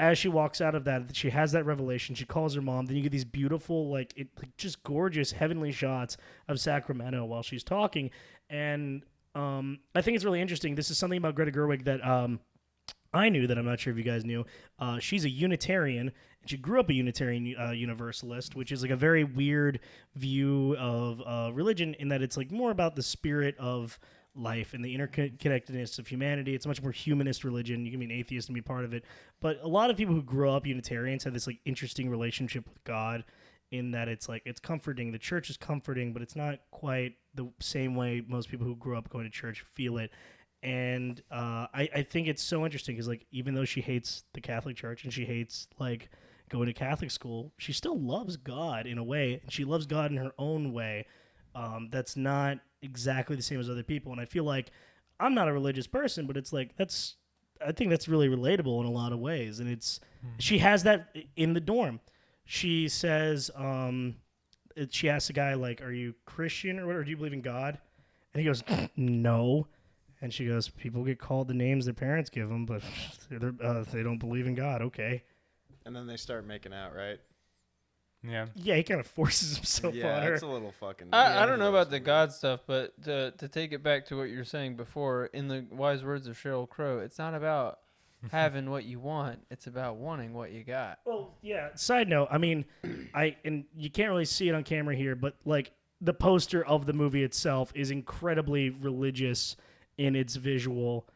as she walks out of that, she has that revelation. She calls her mom. Then you get these beautiful, just gorgeous, heavenly shots of Sacramento while she's talking. And I think it's really interesting. This is something about Greta Gerwig that I knew that I'm not sure if you guys knew. She's a Unitarian, and she grew up a Unitarian Universalist, which is like a very weird view of religion in that it's like more about the spirit of life and the interconnectedness of humanity. It's a much more humanist religion. You can be an atheist and be part of it. But a lot of people who grow up Unitarians have this like interesting relationship with God in that it's like it's comforting. The church is comforting, but it's not quite the same way most people who grew up going to church feel it. And I think it's so interesting because, like, even though she hates the Catholic Church and she hates, like, going to Catholic school, she still loves God in a way. And she loves God in her own way that's not exactly the same as other people. And I feel like I'm not a religious person, but it's like I think that's really relatable in a lot of ways. And she has that in the dorm. She says, she asks a guy, like, are you Christian or what? Or do you believe in God? And he goes, no. And she goes, people get called the names their parents give them, but they don't believe in God. Okay. And then they start making out, right? Yeah. Yeah, he kind of forces himself on her. Yeah, it's a little fucking... I don't know about the God stuff, but to take it back to what you were saying before, in the wise words of Sheryl Crow, it's not about having what you want. It's about wanting what you got. Well, yeah. Side note, I mean, and you can't really see it on camera here, but, like, the poster of the movie itself is incredibly religious in its visual.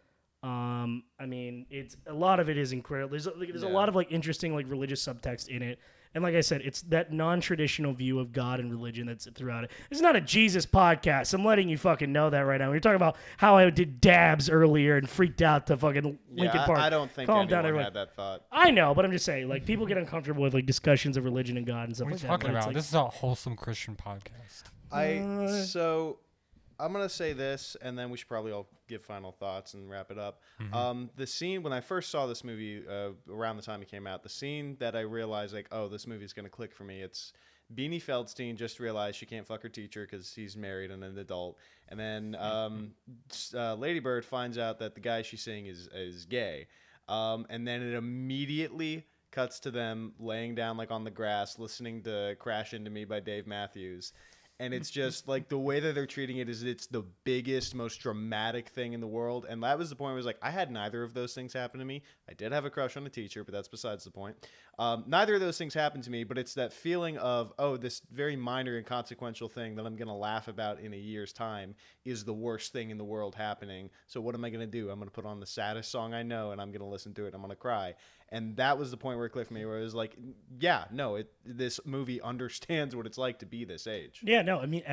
I mean, it's a lot of it is incredible. There's a lot of like interesting like religious subtext in it, and like I said, it's that non-traditional view of God and religion that's throughout it. It's not a Jesus podcast. I'm letting you fucking know that right now. We're talking about how I did dabs earlier and freaked out to fucking Linkin Park. I don't think anyone had that thought. I know, but I'm just saying, like, people get uncomfortable with like discussions of religion and God and stuff What like are you that. talking about? Like, this is a wholesome Christian podcast. I'm gonna say this, and then we should probably all give final thoughts and wrap it up. The scene when I first saw this movie around the time it came out, the scene that I realized like, oh, this movie's gonna click for me. It's Beanie Feldstein just realized she can't fuck her teacher because he's married and an adult, and then Lady Bird finds out that the guy she's seeing is gay, and then it immediately cuts to them laying down like on the grass, listening to "Crash Into Me" by Dave Matthews. And it's just like the way that they're treating it is it's the biggest, most dramatic thing in the world. And that was the point where it was like, I had neither of those things happen to me. I did have a crush on a teacher, but that's besides the point. Neither of those things happened to me, but it's that feeling of, oh, this very minor and consequential thing that I'm going to laugh about in a year's time is the worst thing in the world happening. So what am I going to do? I'm going to put on the saddest song I know, and I'm going to listen to it. I'm going to cry. And that was the point where it clicked for me, where it was like, yeah, no, this movie understands what it's like to be this age. Yeah, no, I mean,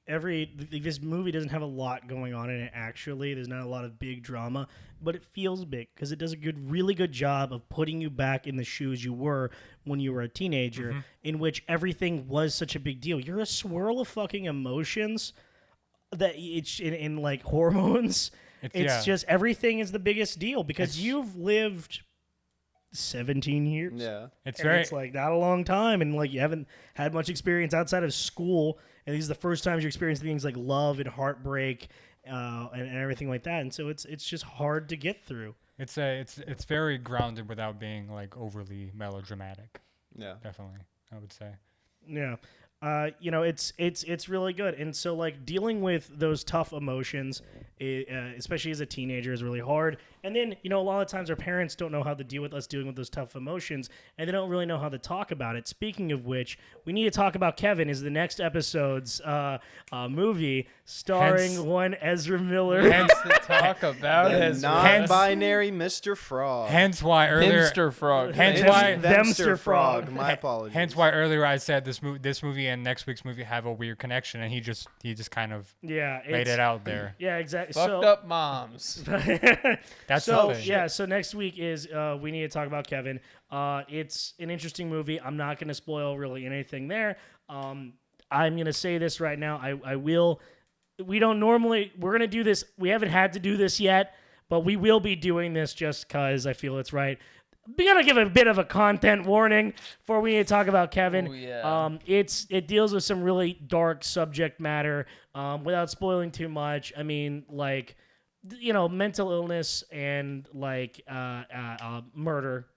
this movie doesn't have a lot going on in it, actually. There's not a lot of big drama, but it feels big because it does a really good job of putting you back in the shoes you were when you were a teenager, in which everything was such a big deal. You're a swirl of fucking emotions that it's in like hormones. It's just everything is the biggest deal because you've lived 17 years. Yeah. It's like not a long time, and like you haven't had much experience outside of school, and these are the first times you're experiencing things like love and heartbreak and everything like that, and so it's just hard to get through. It's very grounded without being like overly melodramatic. Yeah. Definitely, I would say. Yeah. It's really good. And so like dealing with those tough emotions, especially as a teenager, is really hard. And then, a lot of times our parents don't know how to deal with us dealing with those tough emotions, and they don't really know how to talk about it. Speaking of which, we need to talk about Kevin is the next episode's movie starring one Ezra Miller. Hence the talk about The non-binary Mr. Frog. Hence why earlier Hemster Frog. Hence why Themster Frog. My apologies. Hence why earlier I said this movie and next week's movie have a weird connection, and he just kind of laid it out there. Yeah, exactly. Fucked up moms. That's so the thing. yeah. So next week is we need to talk about Kevin. It's an interesting movie. I'm not going to spoil really anything there. I'm going to say this right now. I will. We're going to do this. We haven't had to do this yet, but we will be doing this just because I feel it's right. I'm going to give a bit of a content warning before we need to talk about Kevin. Oh, yeah. It deals with some really dark subject matter without spoiling too much. I mean, like, mental illness and like murder,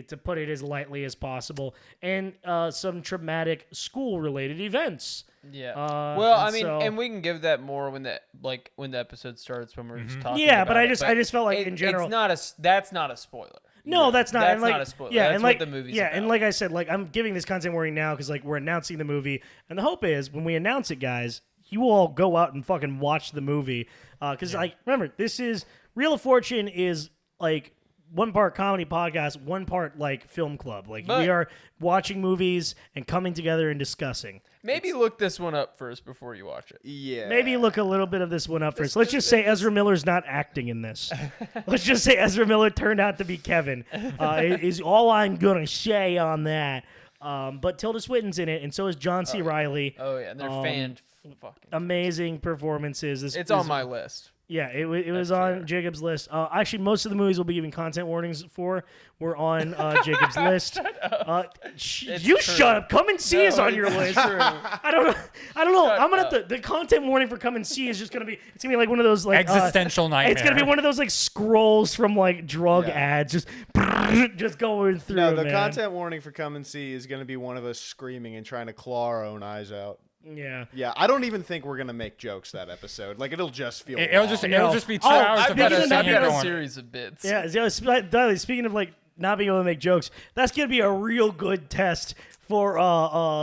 to put it as lightly as possible, and some traumatic school-related events. Yeah. Well, I mean, and we can give that more when the episode starts, when we're just talking. Yeah, about but it. I just felt like in general, that's not a spoiler. No, that's not. That's and like, not a spoiler. Yeah, that's and like what the movie's yeah, about. and like I said, like I'm giving this content warning now because like we're announcing the movie, and the hope is when we announce it, guys, you all go out and fucking watch the movie. Because like remember, this is Reel of Fortune is like one part comedy podcast, one part like film club. Like we are watching movies and coming together and discussing. Maybe look this one up first before you watch it. Yeah. Maybe look a little bit of this one up first. Let's just say Ezra Miller's not acting in this. Let's just say Ezra Miller turned out to be Kevin. Is all I'm gonna say on that. But Tilda Swinton's in it, and so is John C. Reilly. Oh yeah, and they're fucking amazing performances. It's on my list. Yeah, it was on Jacob's list. Actually, most of the movies we'll be giving content warnings for were on Jacob's list. Shut up. Come and See is on your list. True. I don't know. I'm gonna have the content warning for Come and See is just gonna be. It's gonna be like one of those like existential nightmare. It's gonna be one of those like scrolls from like drug ads, just going through. No, the man. content warning for Come and See is gonna be one of us screaming and trying to claw our own eyes out. Yeah. Yeah, I don't even think we're gonna make jokes that episode. Like it'll just feel. It'll just be 2 hours I've of got us sitting here a going. series of bits. Yeah. Dudley, speaking of like not being able to make jokes, that's gonna be a real good test for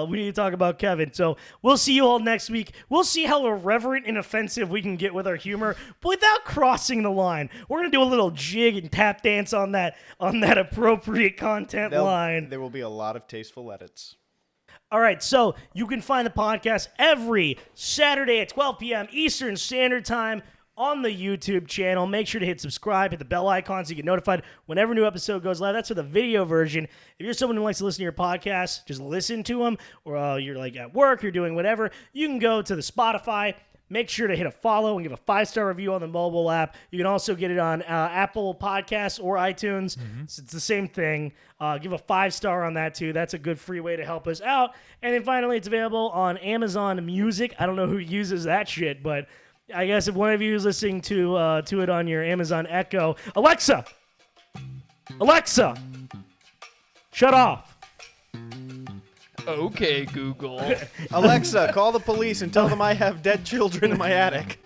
we need to talk about Kevin. So we'll see you all next week. We'll see how irreverent and offensive we can get with our humor without crossing the line. We're gonna do a little jig and tap dance on that appropriate content line. There will be a lot of tasteful edits. All right, so you can find the podcast every Saturday at 12 p.m. Eastern Standard Time on the YouTube channel. Make sure to hit subscribe, hit the bell icon so you get notified whenever a new episode goes live. That's for the video version. If you're someone who likes to listen to your podcasts, just listen to them, or you're like at work, you're doing whatever, you can go to the Spotify, Make sure to hit a follow and give a 5-star review on the mobile app. You can also get it on Apple Podcasts or iTunes. It's the same thing. Give a 5-star on that too. That's a good free way to help us out. And then finally, it's available on Amazon Music. I don't know who uses that shit, but I guess if one of you is listening to it on your Amazon Echo, Alexa, shut off. Okay, Google. Alexa, call the police and tell them I have dead children in my attic.